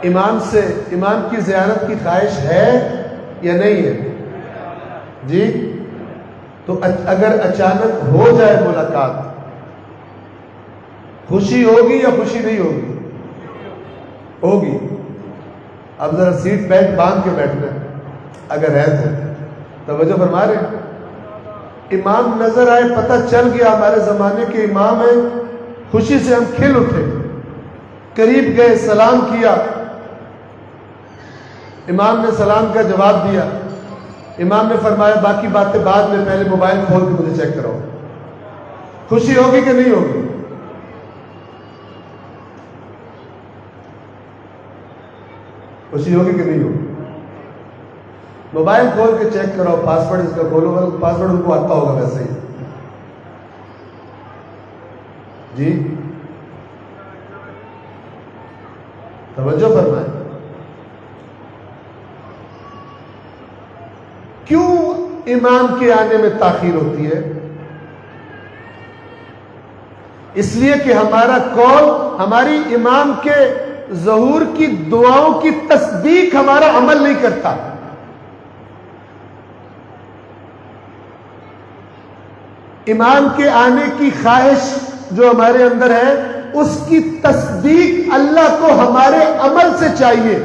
امام کی زیارت کی خواہش ہے یا نہیں ہے؟ جی تو اگر اچانک ہو جائے ملاقات خوشی ہوگی یا خوشی نہیں ہوگی؟ ہوگی. اب ذرا سیٹ بیلٹ باندھ کے بیٹھنا اگر ہے تو. توجہ فرما رہے ہیں؟ امام نظر آئے, پتہ چل گیا ہمارے زمانے کے امام ہیں, خوشی سے ہم کھل اٹھے, قریب گئے, سلام کیا, امام نے سلام کا جواب دیا. امام نے فرمایا باقی باتیں بعد میں, پہلے موبائل کھول کے مجھے چیک کراؤ. خوشی ہوگی کہ نہیں ہوگی؟ خوشی ہوگی کہ نہیں ہوگی؟ موبائل کھول کے چیک کراؤ, پاسورڈ اس کا کھولو, پاسورڈ ان کو آتا ہوگا ویسے ہی. جی توجہ فرمائیں. کیوں امام کے آنے میں تاخیر ہوتی ہے؟ اس لیے کہ ہمارا قول ہماری امام کے ظہور کی دعاؤں کی تصدیق ہمارا عمل نہیں کرتا. امام کے آنے کی خواہش جو ہمارے اندر ہے, اس کی تصدیق اللہ کو ہمارے عمل سے چاہیے.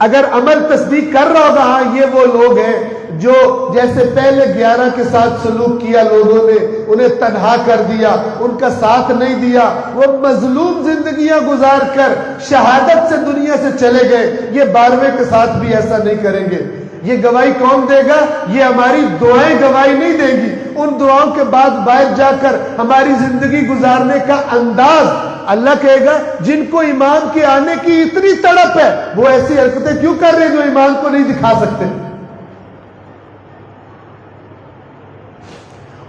اگر عمل تصدیق کر رہا ہوگا, ہاں یہ وہ لوگ ہیں جو جیسے پہلے 11 کے ساتھ سلوک کیا لوگوں نے, انہیں تنہا کر دیا, ان کا ساتھ نہیں دیا, وہ مظلوم زندگیاں گزار کر شہادت سے دنیا سے چلے گئے. یہ 12ویں کے ساتھ بھی ایسا نہیں کریں گے. یہ گواہی کون دے گا؟ یہ ہماری دعائیں گواہی نہیں دیں گی. ان دعاؤں کے بعد باہر جا کر ہماری زندگی گزارنے کا انداز, اللہ کہے گا جن کو ایمان کے آنے کی اتنی تڑپ ہے وہ ایسی حرکتیں کیوں کر رہے ہیں جو ایمان کو نہیں دکھا سکتے.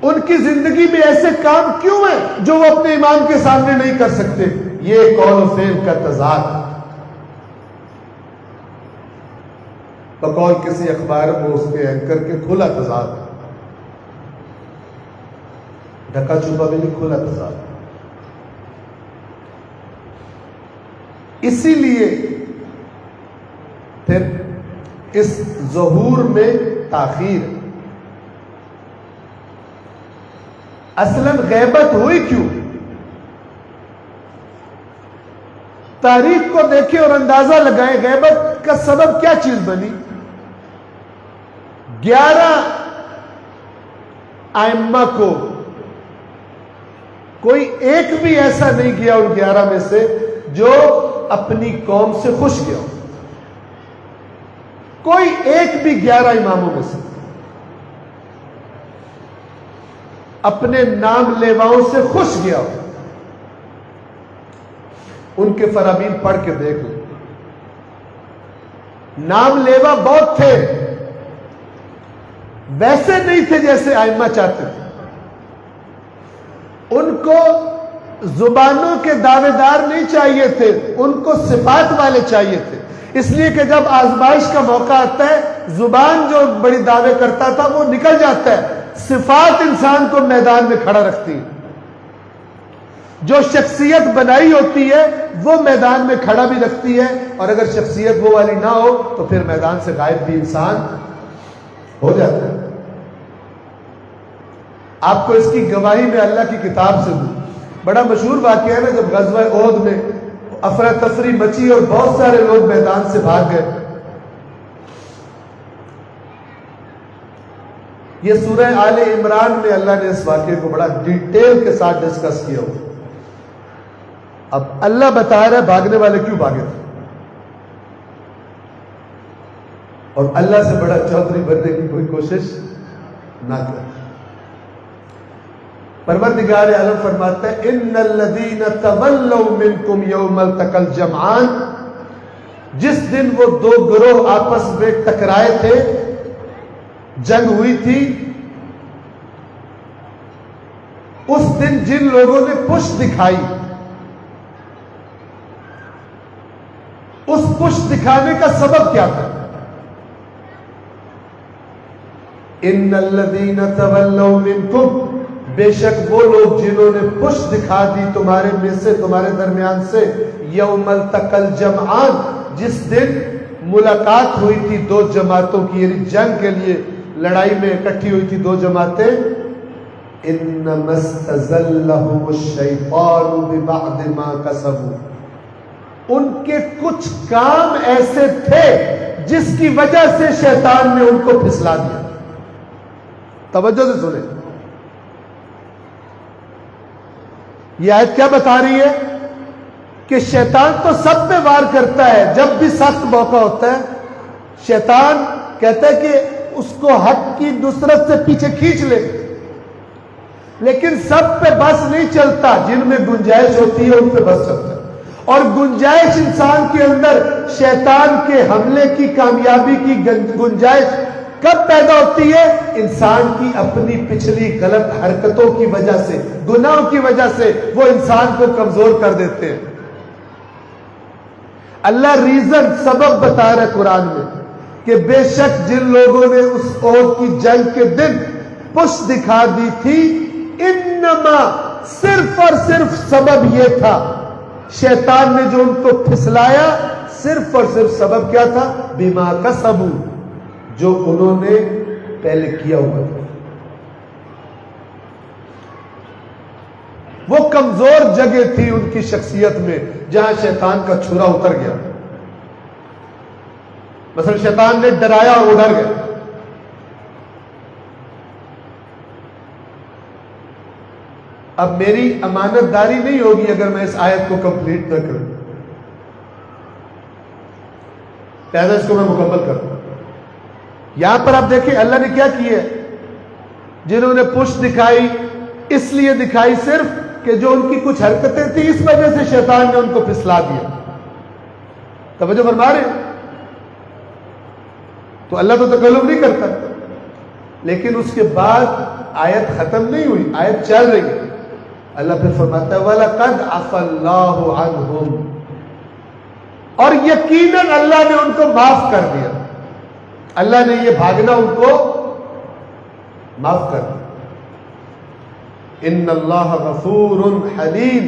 ان کی زندگی میں ایسے کام کیوں ہیں جو وہ اپنے ایمان کے سامنے نہیں کر سکتے. یہ قول و فعل کا تضاد. بقول کسی اخبار میں اس کے اینکر کے کھلا تضاد, ڈھکا چھپا بھی نہیں, کھلا تضاد. اسی لیے پھر اس ظہور میں تاخیر. اصلاً غیبت ہوئی کیوں؟ تاریخ کو دیکھیں اور اندازہ لگائیں غیبت کا سبب کیا چیز بنی. 11 ائمہ کو کوئی ایک بھی ایسا نہیں گیا ان 11 میں سے جو اپنی قوم سے خوش گیا. کوئی ایک بھی 11 اماموں میں سے اپنے نام لیواؤں سے خوش گیا. ان کے فرامین پڑھ کے دیکھ لیں. نام لیوا بہت تھے, ویسے نہیں تھے جیسے ائمہ چاہتے تھے. ان کو زبانوں کے دعوے دار نہیں چاہیے تھے, ان کو صفات والے چاہیے تھے. اس لیے کہ جب آزمائش کا موقع آتا ہے, زبان جو بڑی دعوے کرتا تھا وہ نکل جاتا ہے, صفات انسان کو میدان میں کھڑا رکھتی ہیں. جو شخصیت بنائی ہوتی ہے وہ میدان میں کھڑا بھی رکھتی ہے, اور اگر شخصیت وہ والی نہ ہو تو پھر میدان سے غائب بھی انسان ہو جاتا ہے. آپ کو اس کی گواہی میں اللہ کی کتاب سے دوں. بڑا مشہور واقعہ ہے نا, جب غزوہ احد میں افراتفری مچی اور بہت سارے لوگ میدان سے بھاگ گئے. یہ سورہ آل عمران میں اللہ نے اس واقعے کو بڑا ڈیٹیل کے ساتھ ڈسکس کیا ہوا. اب اللہ بتا رہا ہے بھاگنے والے کیوں بھاگے تھے, اور اللہ سے بڑا چودھری بننے کی کوئی کوشش نہ کرے. پروردگار عالم فرماتا ہے ان الذین تولوا منکم یوم التقى الجمعان, جس دن وہ دو گروہ آپس میں ٹکرائے تھے, جنگ ہوئی تھی, اس دن جن لوگوں نے پشت دکھائی, اس پشت دکھانے کا سبب کیا تھا؟ ان الذین تولوا منکم, بے شک وہ لوگ جنہوں نے پشت دکھا دی تمہارے میں سے, تمہارے درمیان سے, یوم التقى الجمعان, جس دن ملاقات ہوئی تھی دو جماعتوں کی, یعنی جنگ کے لیے لڑائی میں اکٹھی ہوئی تھی دو جماعتیں, انما استزلهم الشیطان ببعض ما کسبوا، ان کے کچھ کام ایسے تھے جس کی وجہ سے شیطان نے ان کو پھسلا دیا. توجہ سے سنیں، یہ آیت کیا بتا رہی ہے کہ شیطان تو سب پہ وار کرتا ہے. جب بھی سخت موقع ہوتا ہے شیطان کہتا ہے کہ اس کو حق کی نصرت سے پیچھے کھینچ لے، لیکن سب پہ بس نہیں چلتا. جن میں گنجائش ہوتی ہے ان پہ بس چلتا ہے. اور گنجائش انسان کے اندر شیطان کے حملے کی کامیابی کی گنجائش کب پیدا ہوتی ہے؟ انسان کی اپنی پچھلی غلط حرکتوں کی وجہ سے، گناہوں کی وجہ سے وہ انسان کو کمزور کر دیتے ہیں. اللہ ریزن، سبب بتا رہا ہے قرآن میں کہ بے شک جن لوگوں نے اس عہد کی جنگ کے دن پشت دکھا دی تھی، انما صرف اور صرف سبب یہ تھا، شیطان نے جو ان کو پھسلایا، صرف اور صرف سبب کیا تھا؟ بما کسبوا، جو انہوں نے پہلے کیا ہوا تھا. وہ کمزور جگہ تھی ان کی شخصیت میں جہاں شیطان کا چھرا اتر گیا. مثلا شیطان نے ڈرایا اور وہ ڈر گئے. اب میری امانت داری نہیں ہوگی اگر میں اس آیت کو کمپلیٹ نہ کروں، لہذا اس کو میں مکمل کروں. یہاں پر آپ دیکھیں اللہ نے کیا کیا ہے. جنہوں نے پشت دکھائی اس لیے دکھائی صرف کہ جو ان کی کچھ حرکتیں تھیں اس وجہ سے شیطان نے ان کو پھسلا دیا. توجہ فرما رہے ہیں؟ تو اللہ تو تکلم نہیں کرتا. لیکن اس کے بعد آیت ختم نہیں ہوئی، آیت چل رہی ہے. اللہ پھر فرماتا ہے وَلَقَدْ عَفَى اللَّهُ عَنْهُمْ، اور یقیناً اللہ نے ان کو معاف کر دیا. اللہ نے یہ بھاگنا ان کو معاف کر دیا. ان اللہ غفور حلیم،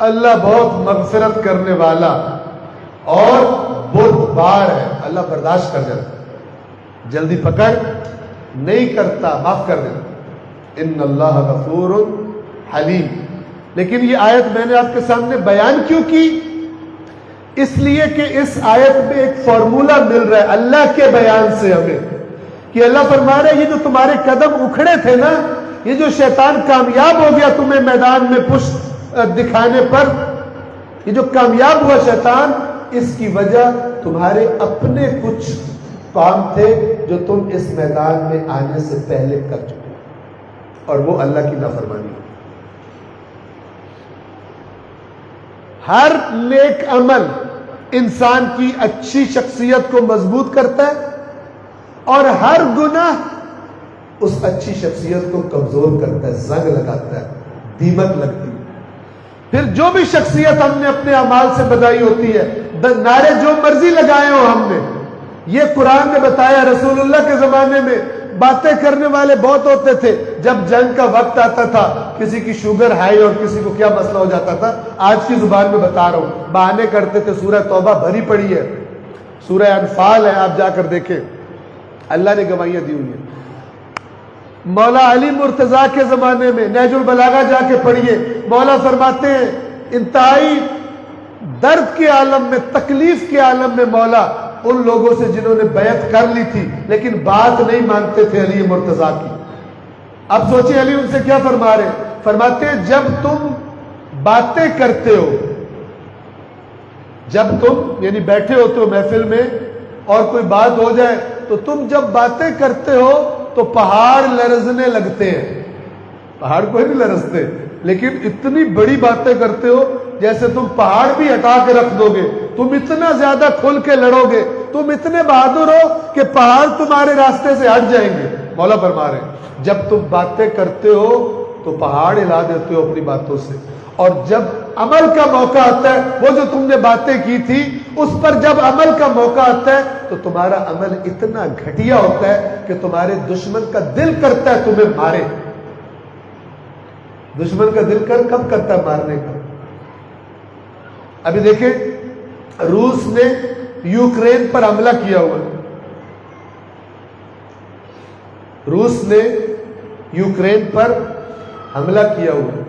اللہ بہت مغفرت کرنے والا اور بردبار ہے. اللہ برداشت کر جاتا ہے، جلدی پکڑ نہیں کرتا، معاف کر دیتا. ان اللہ غفور حلیم. لیکن یہ آیت میں نے آپ کے سامنے بیان کیوں کی؟ اس لیے کہ اس آیت میں ایک فارمولا مل رہا ہے اللہ کے بیان سے ہمیں، کہ اللہ فرما رہا ہے یہ جو تمہارے قدم اکھڑے تھے نا، یہ جو شیطان کامیاب ہو گیا تمہیں میدان میں پشت دکھانے پر، یہ جو کامیاب ہوا شیطان، اس کی وجہ تمہارے اپنے کچھ کام تھے جو تم اس میدان میں آنے سے پہلے کر چکے، اور وہ اللہ کی نافرمانی. ہر نیک عمل انسان کی اچھی شخصیت کو مضبوط کرتا ہے، اور ہر گناہ اس اچھی شخصیت کو کمزور کرتا ہے، زنگ لگاتا ہے، دیمک لگتی ہے. پھر جو بھی شخصیت ہم نے اپنے اعمال سے بدائی ہوتی ہے، نعرے جو مرضی لگائے ہو ہم نے، یہ قرآن نے بتایا. رسول اللہ کے زمانے میں باتیں کرنے والے بہت ہوتے تھے. جب جنگ کا وقت آتا تھا، کسی کی شوگر ہائی اور کسی کو کیا مسئلہ ہو جاتا تھا، آج کی زبان میں بتا رہا ہوں، بہانے کرتے تھے. سورہ توبہ بھری پڑی ہے، سورہ انفال ہے، آپ جا کر دیکھیں، اللہ نے گواہیاں دی ہوئی ہیں. مولا علی مرتضیٰ کے زمانے میں نہج البلاغہ جا کے پڑھیے، مولا فرماتے ہیں انتہائی درد کے عالم میں، تکلیف کے عالم میں مولا ان لوگوں سے جنہوں نے بیعت کر لی تھی لیکن بات نہیں مانتے تھے علی مرتضیٰ کی. اب سوچیں علی ان سے کیا فرما رہے ہیں. فرماتے ہیں جب تم باتیں کرتے ہو، جب تم یعنی بیٹھے ہوتے ہو محفل میں اور کوئی بات ہو جائے تو تم جب باتیں کرتے ہو تو پہاڑ لرزنے لگتے ہیں. پہاڑ کوئی نہیں لرزتے، لیکن اتنی بڑی باتیں کرتے ہو جیسے تم پہاڑ بھی ہٹا کے رکھ دو گے. تم اتنا زیادہ کھل کے لڑو گے، تم اتنے بہادر ہو کہ پہاڑ تمہارے راستے سے ہٹ جائیں گے. مولا فرما رہے ہیں جب تم باتیں کرتے ہو تو پہاڑ ہلا دیتے ہو اپنی باتوں سے، اور جب عمل کا موقع آتا ہے، وہ جو تم نے باتیں کی تھی اس پر جب عمل کا موقع آتا ہے تو تمہارا عمل اتنا گھٹیا ہوتا ہے کہ تمہارے دشمن کا دل کرتا ہے تمہیں مارے. دشمن کا دل کب کرتا ہے مارنے کا؟ ابھی دیکھیں روس نے یوکرین پر حملہ کیا ہوا ہے. روس نے یوکرین پر حملہ کیا ہوا،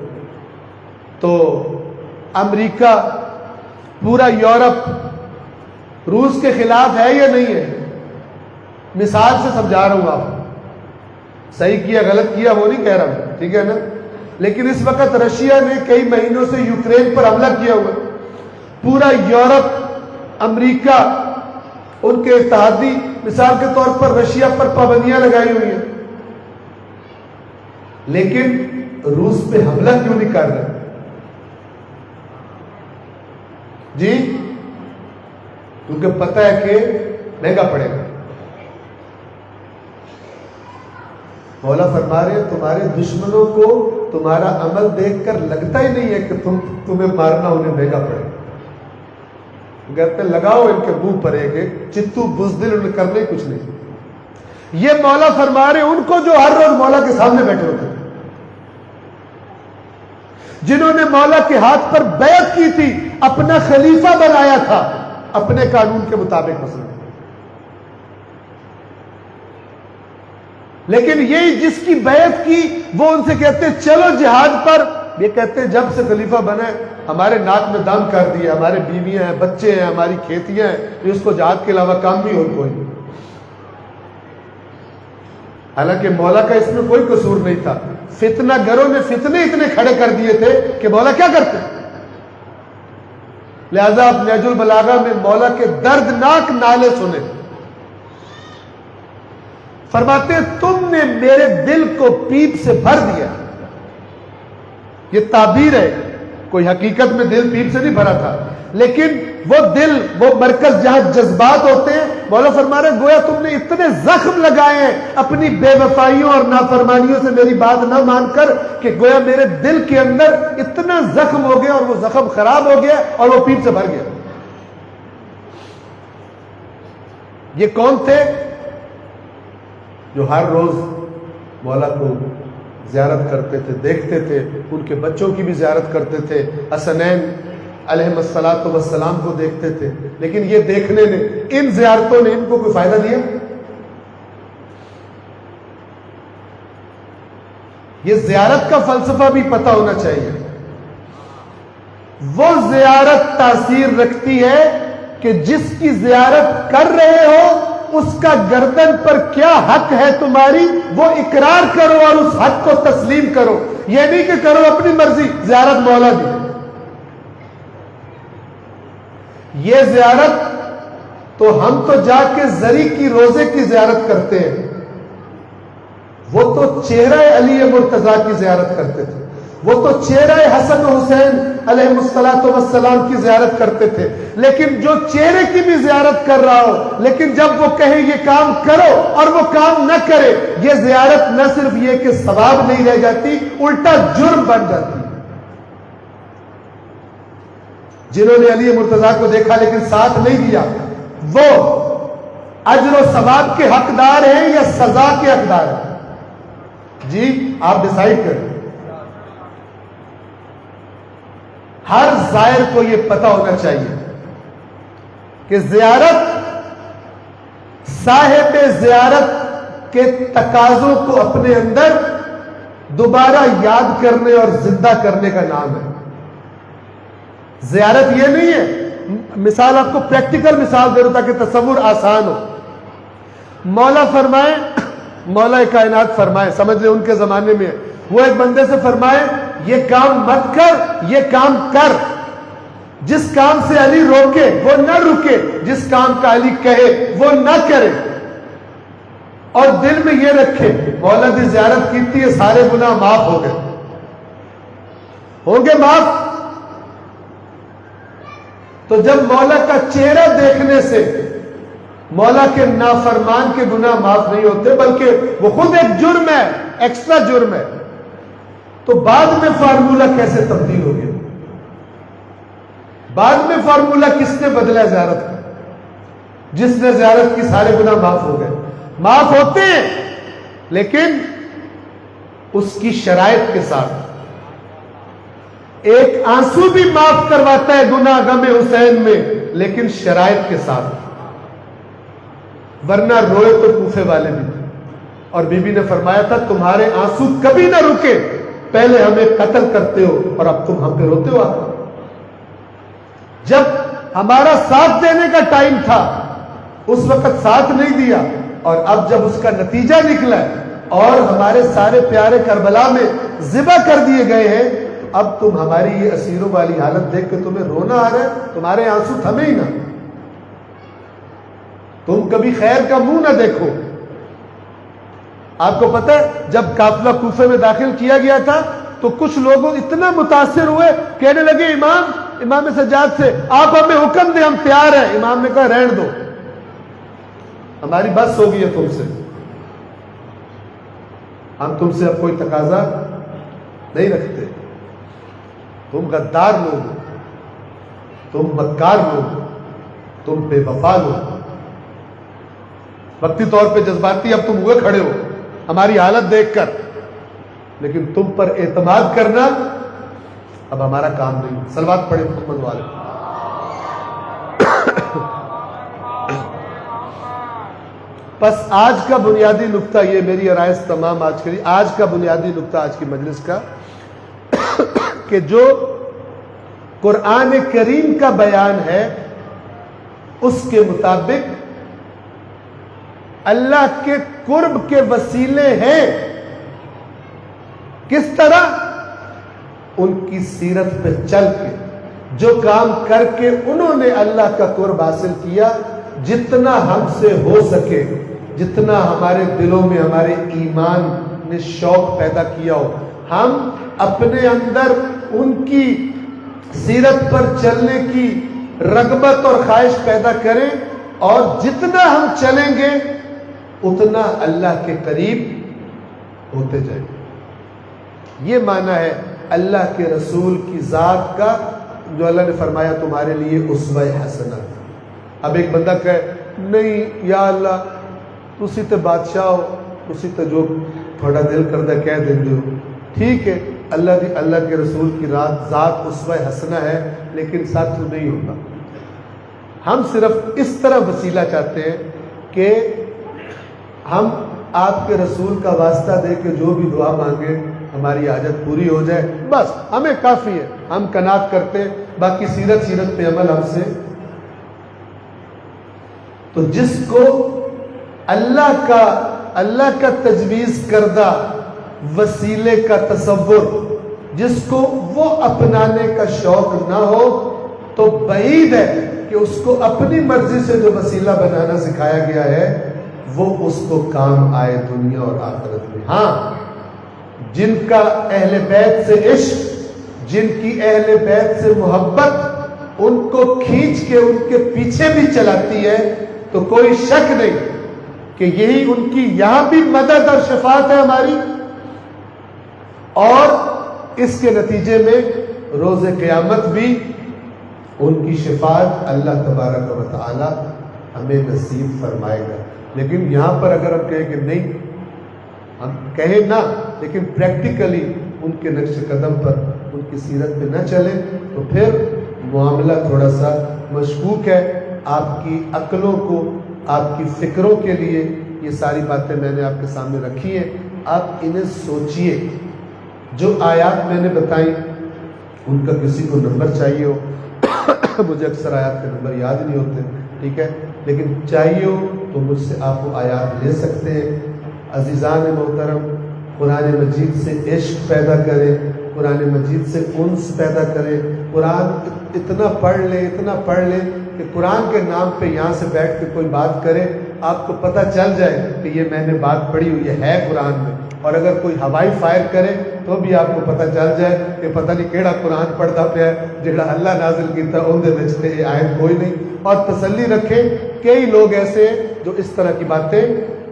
تو امریکہ، پورا یورپ روس کے خلاف ہے یا نہیں ہے؟ مثال سے سمجھا رہا ہوں آپ، صحیح کیا غلط کیا وہ نہیں کہہ رہا ہوں، ٹھیک ہے نا؟ لیکن اس وقت رشیا نے کئی مہینوں سے یوکرین پر حملہ کیا ہوا، پورا یورپ، امریکہ، ان کے اتحادی مثال کے طور پر رشیا پر پابندیاں لگائی ہوئی ہیں، لیکن روس پہ حملہ کیوں نہیں کر رہے؟ جی کیونکہ پتہ ہے کہ مہنگا پڑے گا۔ مولا فرما رہے ہیں تمہارے دشمنوں کو تمہارا عمل دیکھ کر لگتا ہی نہیں ہے کہ تمہیں مارنا انہیں مہنگا پڑے گا، کہتے ہیں لگاؤ ان کے منہ پر ایک چتو بزدل، انہیں کرنے کچھ نہیں۔ یہ مولا فرما رہے ان کو جو ہر روز مولا کے سامنے بیٹھے ہوتے ہیں، جنہوں نے مولا کے ہاتھ پر بیعت کی تھی، اپنا خلیفہ بنایا تھا اپنے قانون کے مطابق مثلا، لیکن یہی جس کی بیعت کی وہ ان سے کہتے ہیں چلو جہاد پر، یہ کہتے ہیں جب سے خلیفہ بنا ہے ہمارے ناک میں دم کر دیا، ہمارے بیویاں ہیں، بچے ہیں، ہماری کھیتیاں ہیں، اس کو جہاد کے علاوہ کام بھی اور کوئی نہیں۔ حالانکہ مولا کا اس میں کوئی قصور نہیں تھا، فتنہ گروں نے فتنے اتنے کھڑے کر دیے تھے کہ مولا کیا کرتے؟ لہذا آپ نہج البلاغہ میں مولا کے دردناک نالے سنے، فرماتے تم نے میرے دل کو پیپ سے بھر دیا۔ یہ تعبیر ہے، کوئی حقیقت میں دل پیپ سے نہیں بھرا تھا، لیکن وہ دل، وہ مرکز جہاں جذبات ہوتے ہیں، مولا فرما رہے گویا تم نے اتنے زخم لگائے ہیں اپنی بے وفائیوں اور نافرمانیوں سے میری بات نہ مان کر، کہ گویا میرے دل کے اندر اتنا زخم ہو گیا اور وہ زخم خراب ہو گیا اور وہ پیپ سے بھر گیا۔ یہ کون تھے؟ جو ہر روز مولا کو زیارت کرتے تھے، دیکھتے تھے، ان کے بچوں کی بھی زیارت کرتے تھے، حسنین علیہ الصلوۃ والسلام کو دیکھتے تھے، لیکن یہ دیکھنے نے، ان زیارتوں نے ان کو کوئی فائدہ دیا؟ یہ زیارت کا فلسفہ بھی پتہ ہونا چاہیے۔ وہ زیارت تاثیر رکھتی ہے کہ جس کی زیارت کر رہے ہو اس کا گردن پر کیا حق ہے تمہاری، وہ اقرار کرو اور اس حق کو تسلیم کرو، یہ نہیں کہ کرو اپنی مرضی، زیارت مولا دی۔ یہ زیارت تو ہم تو جا کے زری کی روزے کی زیارت کرتے ہیں، وہ تو چہرہ علی مرتضیٰ کی زیارت کرتے تھے، وہ تو چہرہ حسن و حسین علیہ السلام کی زیارت کرتے تھے، لیکن جو چہرے کی بھی زیارت کر رہا ہو لیکن جب وہ کہے یہ کام کرو اور وہ کام نہ کرے، یہ زیارت نہ صرف یہ کہ ثواب نہیں رہ جاتی، الٹا جرم بن جاتی۔ جنہوں نے علی مرتضیٰ کو دیکھا لیکن ساتھ نہیں دیا، وہ اجر و ثواب کے حقدار ہیں یا سزا کے حقدار ہیں؟ جی آپ ڈیسائیڈ کریں۔ ہر زائر کو یہ پتہ ہونا چاہیے کہ زیارت صاحب زیارت کے تقاضوں کو اپنے اندر دوبارہ یاد کرنے اور زندہ کرنے کا نام ہے۔ زیارت یہ نہیں ہے، مثال آپ کو پریکٹیکل مثال دے رہا تاکہ تصور آسان ہو۔ مولا فرمائے، مولا کائنات فرمائے، سمجھ لیں ان کے زمانے میں وہ ایک بندے سے فرمائے یہ کام مت کر، یہ کام کر، جس کام سے علی روکے وہ نہ رکے، جس کام کا علی کہے وہ نہ کرے، اور دل میں یہ رکھے مولا دی زیارت کیتی ہے، سارے گناہ معاف ہو گئے، ہوں گے معاف۔ تو جب مولا کا چہرہ دیکھنے سے مولا کے نافرمان کے گناہ معاف نہیں ہوتے بلکہ وہ خود ایک جرم ہے، ایکسٹرا جرم ہے، تو بعد میں فارمولہ کیسے تبدیل ہو گیا؟ بعد میں فارمولہ کس نے بدلا زیارت کا؟ جس نے زیارت کی سارے گناہ معاف ہو گئے۔ معاف ہوتے ہیں لیکن اس کی شرائط کے ساتھ۔ ایک آنسو بھی معاف کرواتا ہے گناہ غم حسین میں، لیکن شرائط کے ساتھ، ورنہ روئے تو کوفے والے بھی تھے، اور بی بی نے فرمایا تھا تمہارے آنسو کبھی نہ رکے، پہلے ہمیں قتل کرتے ہو اور اب تم ہم پہ روتے ہو۔ جب ہمارا ساتھ دینے کا ٹائم تھا اس وقت ساتھ نہیں دیا، اور اب جب اس کا نتیجہ نکلا ہے اور ہمارے سارے پیارے کربلا میں ذبح کر دیے گئے ہیں، اب تم ہماری یہ اسیروں والی حالت دیکھ کے تمہیں رونا آ رہا ہے، تمہارے آنسو تھمے ہی نہ، تم کبھی خیر کا منہ نہ دیکھو۔ آپ کو پتہ ہے جب قافلہ کوفے میں داخل کیا گیا تھا تو کچھ لوگ اتنا متاثر ہوئے، کہنے لگے امام سجاد سے آپ ہمیں حکم دیں، ہم تیار ہیں۔ امام نے کہا رہن دو، ہماری بس ہو گئی ہے تم سے، ہم تم سے اب کوئی تقاضا نہیں رکھتے، تم غدار لوگ، تم مکار لوگ، تم بے وفا لوگ، وقتی طور پہ جذباتی اب تم ہوئے کھڑے ہو ہماری حالت دیکھ کر، لیکن تم پر اعتماد کرنا اب ہمارا کام نہیں۔ صلوات پڑھیں محمد والے۔ بس آج کا بنیادی نقطہ یہ، میری آرائز تمام آج کے لیے، آج کا بنیادی نقطہ آج کی مجلس کا کہ جو قرآن کریم کا بیان ہے اس کے مطابق اللہ کے قرب کے وسیلے ہیں، کس طرح؟ ان کی سیرت پہ چل کے، جو کام کر کے انہوں نے اللہ کا قرب حاصل کیا، جتنا ہم سے ہو سکے، جتنا ہمارے دلوں میں ہمارے ایمان نے شوق پیدا کیا ہو، ہم اپنے اندر ان کی سیرت پر چلنے کی رغبت اور خواہش پیدا کریں، اور جتنا ہم چلیں گے اتنا اللہ کے قریب ہوتے جائیں۔ یہ معنی ہے اللہ کے رسول کی ذات کا، جو اللہ نے فرمایا تمہارے لیے اسوہ حسنہ۔ اب ایک بندہ کہے نہیں یا اللہ تسی تے بادشاہ ہو، تسی تے جو تھوڑا دل کردہ کہہ دیں جو، ٹھیک ہے، اللہ کے رسول کی ذات اسوہ حسنہ ہے، لیکن ساتھ نہیں ہوتا۔ ہم صرف اس طرح وسیلہ چاہتے ہیں کہ ہم آپ کے رسول کا واسطہ دے کے جو بھی دعا مانگے ہماری حاجت پوری ہو جائے، بس ہمیں کافی ہے، ہم قناعت کرتے ہیں، باقی سیرت پہ عمل ہم سے۔ تو جس کو اللہ کا تجویز کردہ وسیلے کا تصور، جس کو وہ اپنانے کا شوق نہ ہو، تو بعید ہے کہ اس کو اپنی مرضی سے جو وسیلہ بنانا سکھایا گیا ہے وہ اس کو کام آئے دنیا اور آخرت میں۔ ہاں، جن کا اہل بیت سے عشق، جن کی اہل بیت سے محبت ان کو کھینچ کے ان کے پیچھے بھی چلاتی ہے، تو کوئی شک نہیں کہ یہی ان کی یہاں بھی مدد اور شفاعت ہے ہماری، اور اس کے نتیجے میں روز قیامت بھی ان کی شفاعت اللہ تبارک و تعالی ہمیں نصیب فرمائے گا۔ لیکن یہاں پر اگر ہم کہیں کہ نہیں، ہم کہیں نہ، لیکن پریکٹیکلی ان کے نقش قدم پر، ان کی سیرت پہ نہ چلیں، تو پھر معاملہ تھوڑا سا مشکوک ہے۔ آپ کی عقلوں کو، آپ کی فکروں کے لیے یہ ساری باتیں میں نے آپ کے سامنے رکھی ہیں، آپ انہیں سوچئے۔ جو آیات میں نے بتائیں ان کا کسی کو نمبر چاہیے ہو، مجھے اکثر آیات کے نمبر یاد نہیں ہوتے، ٹھیک ہے، لیکن چاہیے ہو تو مجھ سے آپ وہ آیات لے سکتے ہیں۔ عزیزان محترم، قرآن مجید سے عشق پیدا کریں، قرآن مجید سے انس پیدا کریں، قرآن اتنا پڑھ لیں کہ قرآن کے نام پہ یہاں سے بیٹھ کے کوئی بات کرے، آپ کو پتہ چل جائے کہ یہ میں نے بات پڑھی ہوئی ہے قرآن میں، اور اگر کوئی ہوائی فائر کرے تو بھی آپ کو پتہ چل جائے کہ پتہ نہیں کیڑا قرآن پڑھتا پیا ہے، جڑا اللہ نازل کیتا اندے وچ تے یہ آیت کوئی نہیں۔ اور تسلی رکھیں، کئی لوگ ایسے ہیں جو اس طرح کی باتیں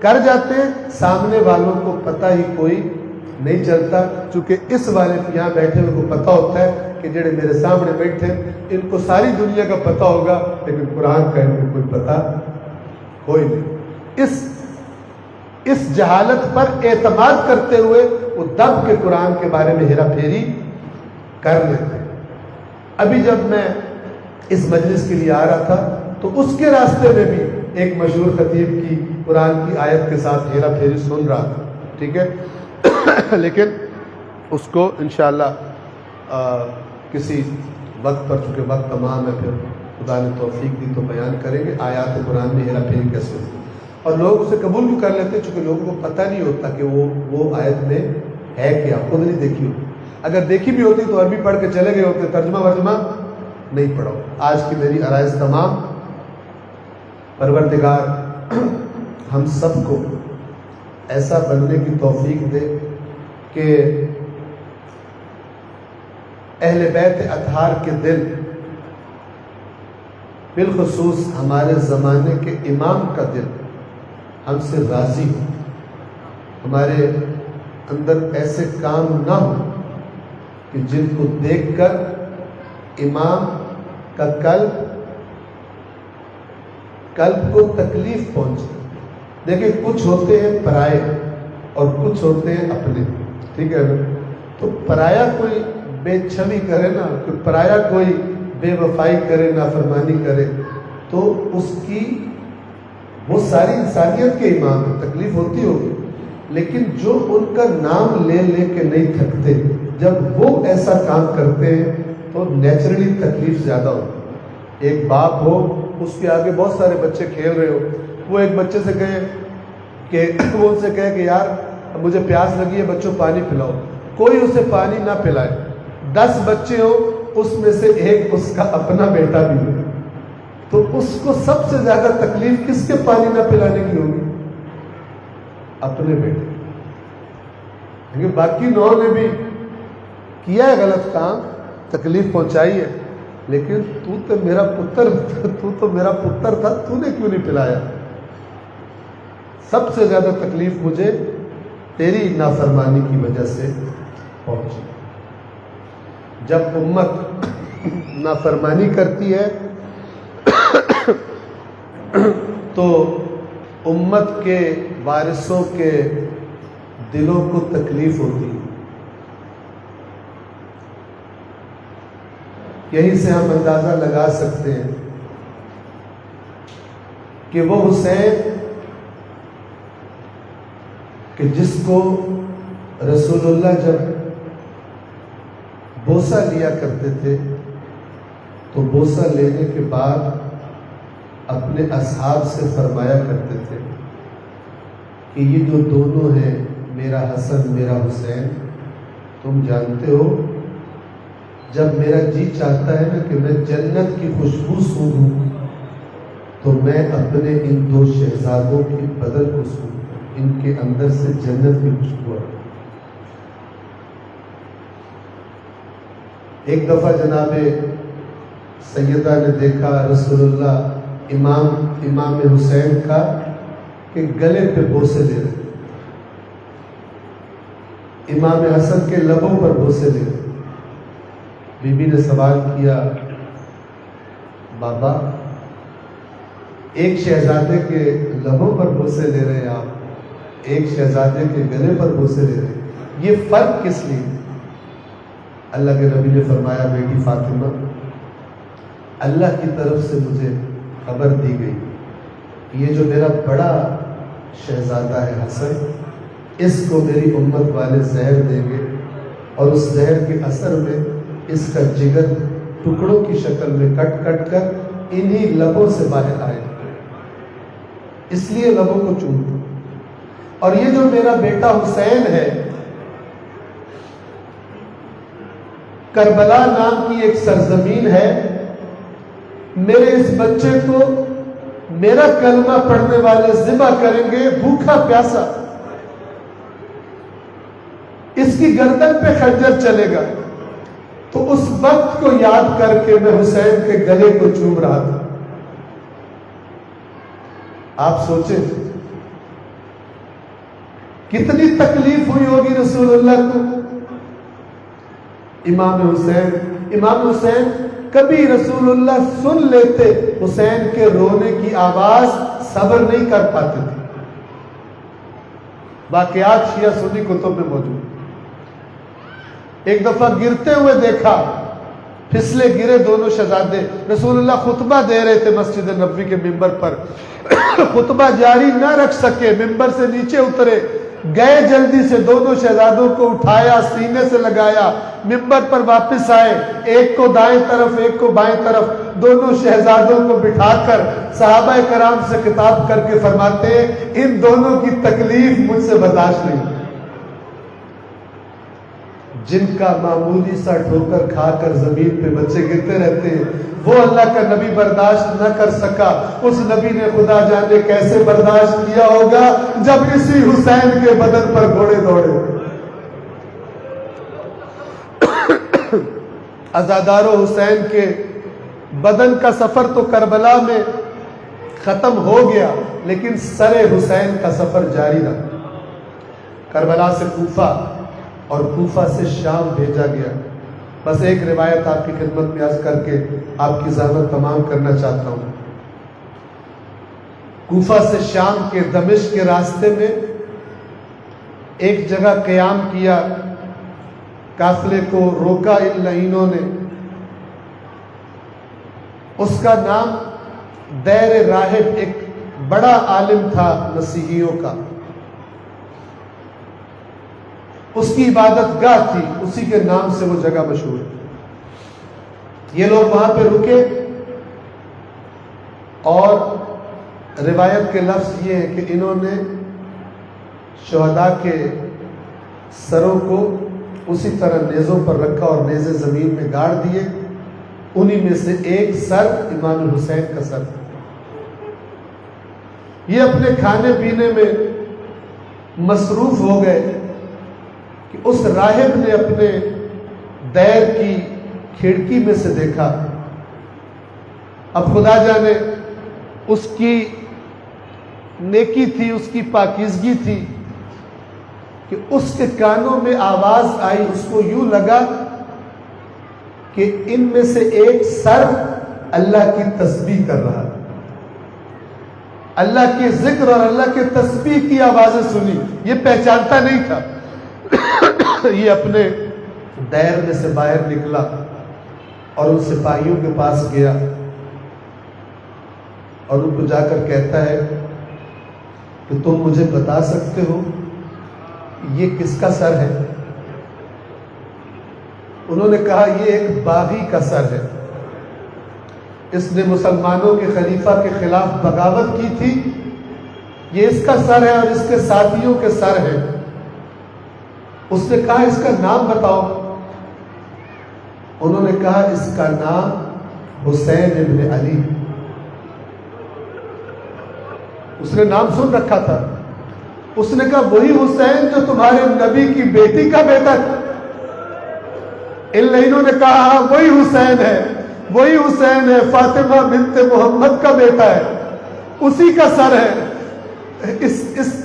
کر جاتے ہیں، سامنے والوں کو پتہ ہی کوئی نہیں چلتا، چونکہ اس والے یہاں بیٹھے ہوئے کو پتہ ہوتا ہے کہ جڑے میرے سامنے بیٹھے ان کو ساری دنیا کا پتہ ہوگا، لیکن قرآن کا ان کو کوئی پتہ کوئی نہیں۔ اس جہالت پر اعتماد کرتے ہوئے وہ دب کے قرآن کے بارے میں ہیرا پھیری کر لیتے ہیں۔ ابھی جب میں اس مجلس کے لیے آ رہا تھا تو اس کے راستے میں بھی ایک مشہور خطیب کی قرآن کی آیت کے ساتھ ہیرا پھیری سن رہا تھا، ٹھیک ہے، لیکن اس کو انشاءاللہ کسی وقت پر، چونکہ وقت تمام ہے، پھر خدا نے توفیق دی تو بیان کریں گے آیات قرآن میں ہیرا پھیری کیسے ہوتی ہے۔ اور لوگ اسے قبول بھی کر لیتے ہیں، چونکہ لوگوں کو پتہ نہیں ہوتا کہ وہ آیت میں ہے کیا، خود نہیں دیکھی ہوتی۔ اگر دیکھی بھی ہوتی تو عربی پڑھ کے چلے گئے ہوتے، ترجمہ ورجمہ نہیں پڑھا۔ آج کی میری عرائض تمام۔ پروردگار ہم سب کو ایسا بننے کی توفیق دے کہ اہل بیت اطہار کے دل، بالخصوص ہمارے زمانے کے امام کا دل ہم سے راضی ہو، ہمارے اندر ایسے کام نہ ہو کہ جن کو دیکھ کر امام کا قلب کو تکلیف پہنچے۔ دیکھیں، کچھ ہوتے ہیں پرائے اور کچھ ہوتے ہیں اپنے، ٹھیک ہے نا؟ تو پرایا کوئی بے چھوی کرے نا، پرایا کوئی بے وفائی کرے، نافرمانی کرے، تو اس کی وہ ساری انسانیت کے امام ہے، تکلیف ہوتی ہوگی، لیکن جو ان کا نام لے لے کے نہیں تھکتے، جب وہ ایسا کام کرتے ہیں تو نیچرلی تکلیف زیادہ ہوتی ہے۔ ایک باپ ہو، اس کے آگے بہت سارے بچے کھیل رہے ہو، وہ ایک بچے سے کہے کہ وہ ان سے کہے کہ یار مجھے پیاس لگی ہے، بچوں پانی پلاؤ، کوئی اسے پانی نہ پلائے، 10 بچے ہو، اس میں سے ایک اس کا اپنا بیٹا بھی ہے، تو اس کو سب سے زیادہ تکلیف کس کے پانی نہ پلانے کی ہوگی؟ اپنے بیٹے۔ لیکن باقی 9 نے بھی کیا ہے غلط کام، تکلیف پہنچائی ہے، لیکن تو میرا پتر تھا، تو نے کیوں نہیں پلایا؟ سب سے زیادہ تکلیف مجھے تیری نافرمانی کی وجہ سے پہنچی۔ جب امت نافرمانی کرتی ہے تو امت کے وارثوں کے دلوں کو تکلیف ہوتی ہے۔ یہیں سے ہم اندازہ لگا سکتے ہیں کہ وہ حسین کہ جس کو رسول اللہ جب بوسہ لیا کرتے تھے تو بوسہ لینے کے بعد اپنے اصحاب سے فرمایا کرتے تھے کہ یہ جو دونوں ہیں، میرا حسن میرا حسین، تم جانتے ہو جب میرا جی چاہتا ہے نا کہ میں جنت کی خوشبو سونگھوں تو میں اپنے ان 2 شہزادوں کی بدن کو سونگھوں، ان کے اندر سے جنت کی خوشبو آتی۔ ایک دفعہ جناب سیدہ نے دیکھا رسول اللہ امام حسین کا کہ گلے پہ بوسے لے رہے، امام حسن کے لبوں پر بوسے لے رہے۔ بی بی نے سوال کیا، بابا ایک شہزادے کے لبوں پر بوسے لے رہے ہیں آپ، ایک شہزادے کے گلے پر بوسے لے رہے ہیں، یہ فرق کس لیے؟ اللہ کے نبی نے فرمایا، بیٹی فاطمہ، اللہ کی طرف سے مجھے خبر دی گئی، یہ جو میرا بڑا شہزادہ ہے حسن، اس کو میری امت والے زہر دیں گے، اور اس زہر کے اثر میں اس کا جگر ٹکڑوں کی شکل میں کٹ کٹ کر انہی لبوں سے باہر آئے، اس لیے لبوں کو چومتا۔ اور یہ جو میرا بیٹا حسین ہے، کربلا نام کی ایک سرزمین ہے، میرے اس بچے کو میرا کلمہ پڑھنے والے ذبح کریں گے بھوکا پیاسا، اس کی گردن پہ خنجر چلے گا، تو اس وقت کو یاد کر کے میں حسین کے گلے کو چوم رہا تھا۔ آپ سوچیں کتنی تکلیف ہوئی ہوگی رسول اللہ کو۔ امام حسین کبھی رسول اللہ سن لیتے، حسین کے رونے کی آواز صبر نہیں کر پاتے تھے۔ واقعات شیعہ سنی کتب میں موجود۔ ایک دفعہ گرتے ہوئے دیکھا، پھسلے گرے دونوں شہزادے، رسول اللہ خطبہ دے رہے تھے مسجد نبوی کے ممبر پر، خطبہ جاری نہ رکھ سکے، ممبر سے نیچے اترے، گئے جلدی سے، دونوں شہزادوں کو اٹھایا، سینے سے لگایا، ممبر پر واپس آئے، ایک کو دائیں طرف ایک کو بائیں طرف، دونوں شہزادوں کو بٹھا کر صحابہ کرام سے خطاب کر کے فرماتے ہیں ان دونوں کی تکلیف مجھ سے برداشت نہیں، جن کا معمولی سا ٹھوکر کھا کر زمین پہ بچے گرتے رہتے ہیں وہ اللہ کا نبی برداشت نہ کر سکا، اس نبی نے خدا جانے کیسے برداشت کیا ہوگا جب اسی حسین کے بدن پر گھوڑے دوڑے۔ عزادارو، حسین کے بدن کا سفر تو کربلا میں ختم ہو گیا، لیکن سر حسین کا سفر جاری رہا۔ کربلا سے کوفہ اور کوفہ سے شام بھیجا گیا۔ بس ایک روایت آپ کی خدمت میں عرض کر کے آپ کی زحمت تمام کرنا چاہتا ہوں۔ کوفہ سے شام کے دمشق کے راستے میں ایک جگہ قیام کیا، قافلے کو روکا ان لعینوں نے، اس کا نام دیر راہب، ایک بڑا عالم تھا مسیحیوں کا، اس کی عبادت گاہ تھی، اسی کے نام سے وہ جگہ مشہور ہے۔ یہ لوگ وہاں پہ رکے اور روایت کے لفظ یہ ہے کہ انہوں نے شہداء کے سروں کو اسی طرح نیزوں پر رکھا اور نیزے زمین میں گاڑ دیے، انہی میں سے ایک سر امام الحسین کا سر۔ یہ اپنے کھانے پینے میں مصروف ہو گئے کہ اس راہب نے اپنے دیر کی کھڑکی میں سے دیکھا، اب خدا جانے اس کی نیکی تھی، اس کی پاکیزگی تھی کہ اس کے کانوں میں آواز آئی، اس کو یوں لگا کہ ان میں سے ایک سر اللہ کی تسبیح کر رہا، اللہ کے ذکر اور اللہ کے تسبیح کی آوازیں سنی، یہ پہچانتا نہیں تھا۔ یہ اپنے دیر میں سے باہر نکلا اور ان سپاہیوں کے پاس گیا اور ان کو جا کر کہتا ہے کہ تم مجھے بتا سکتے ہو یہ کس کا سر ہے؟ انہوں نے کہا یہ ایک باغی کا سر ہے، اس نے مسلمانوں کے خلیفہ کے خلاف بغاوت کی تھی، یہ اس کا سر ہے اور اس کے ساتھیوں کے سر ہیں۔ اس نے کہا اس کا نام بتاؤ، انہوں نے کہا اس کا نام حسین ابن علی، اس نے نام سن رکھا تھا۔ اس نے کہا وہی حسین جو تمہارے نبی کی بیٹی کا بیٹا تھا؟ ان لوگوں نے کہا ہاں وہی حسین ہے، وہی حسین ہے، فاطمہ بنت محمد کا بیٹا ہے، اسی کا سر ہے۔ اس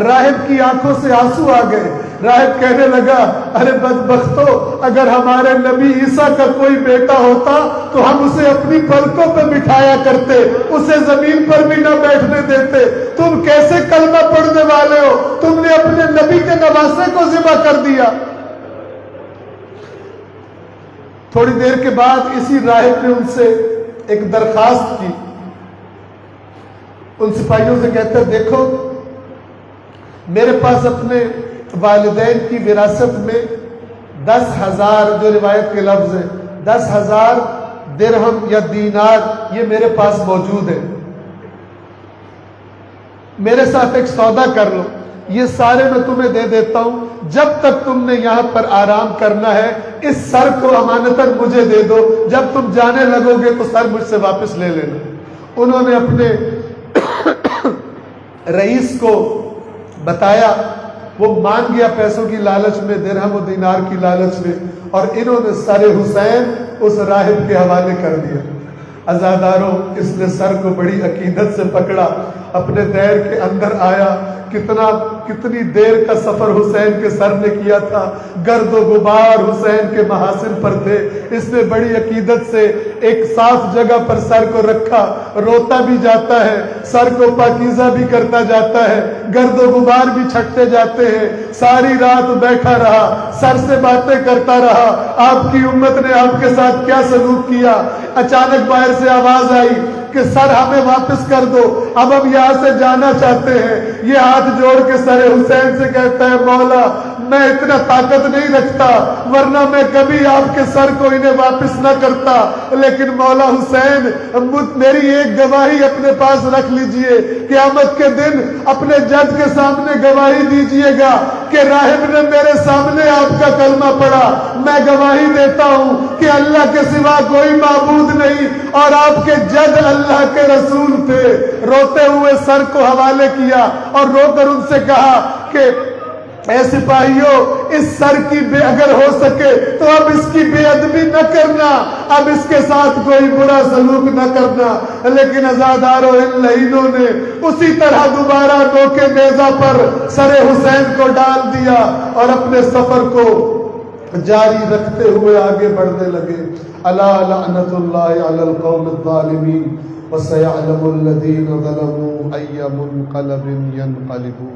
راہب کی آنکھوں سے آنسو آ گئے۔ راہب کہنے لگا ارے بدبختو، اگر ہمارے نبی عیسیٰ کا کوئی بیٹا ہوتا تو ہم اسے اپنی پلکوں پہ بٹھایا کرتے، اسے زمین پر بھی نہ بیٹھنے دیتے۔ تم کیسے کلمہ پڑھنے والے ہو، تم نے اپنے نبی کے نواسے کو ذبح کر دیا۔ تھوڑی دیر کے بعد اسی راہب نے ان سے ایک درخواست کی، ان سپاہیوں سے کہتا ہے دیکھو میرے پاس اپنے والدین کی وراثت میں 10,000، جو روایت کے لفظ ہے 10,000 درہم یا دینار، یہ میرے پاس موجود ہے، میرے ساتھ ایک سودا کر لو، یہ سارے میں تمہیں دے دیتا ہوں، جب تک تم نے یہاں پر آرام کرنا ہے اس سر کو امانتاً مجھے دے دو، جب تم جانے لگو گے تو سر مجھ سے واپس لے لینا۔ انہوں نے اپنے رئیس کو بتایا، وہ مان گیا پیسوں کی لالچ میں، درہم و دینار کی لالچ میں، اور انہوں نے سر حسین اس راہب کے حوالے کر دیا۔ عزاداروں، اس نے سر کو بڑی عقیدت سے پکڑا، اپنے دیر کے اندر آیا، کتنی دیر کا سفر حسین کے سر نے کیا تھا، گرد و غبار حسین کے محاسن پر تھے، اس نے بڑی عقیدت سے ایک صاف جگہ پر سر کو رکھا، روتا بھی جاتا ہے، سر کو پاکیزہ بھی کرتا جاتا ہے، گرد و غبار بھی چھٹتے جاتے ہیں، ساری رات بیٹھا رہا، سر سے باتیں کرتا رہا، آپ کی امت نے آپ کے ساتھ کیا سلوک کیا۔ اچانک باہر سے آواز آئی، کہ سر ہمیں واپس کر دو، اب ہم یہاں سے جانا چاہتے ہیں۔ یہ ہاتھ جوڑ کے سر حسین سے کہتا ہے مولا میں اتنا طاقت نہیں رکھتا ورنہ میں کبھی آپ کے سر کو انہیں واپس نہ کرتا، لیکن مولا حسین میری ایک گواہی اپنے پاس رکھ لیجئے، قیامت کے دن اپنے جج کے سامنے گواہی دیجئے گا کہ راہب نے میرے سامنے آپ کا کلمہ پڑھا، میں گواہی دیتا ہوں کہ اللہ کے سوا کوئی معبود نہیں اور آپ کے جج اللہ کے رسول تھے۔ روتے ہوئے سر کو حوالے کیا اور رو کر ان سے کہا کہ اے سپاہیوں اس سر کی اگر ہو سکے تو اب اس کی بے ادبی نہ کرنا، اب اس کے ساتھ کوئی برا سلوک نہ کرنا۔ لیکن عزاداروں ان لعینوں نے اسی طرح دوبارہ ڈوکے نیزہ پر سر حسین کو ڈال دیا اور اپنے سفر کو جاری رکھتے ہوئے آگے بڑھنے لگے۔ الا لعنت اللہ علی القوم الظالمین وسيعلم الذين ظلموا أي منقلب ينقلبون۔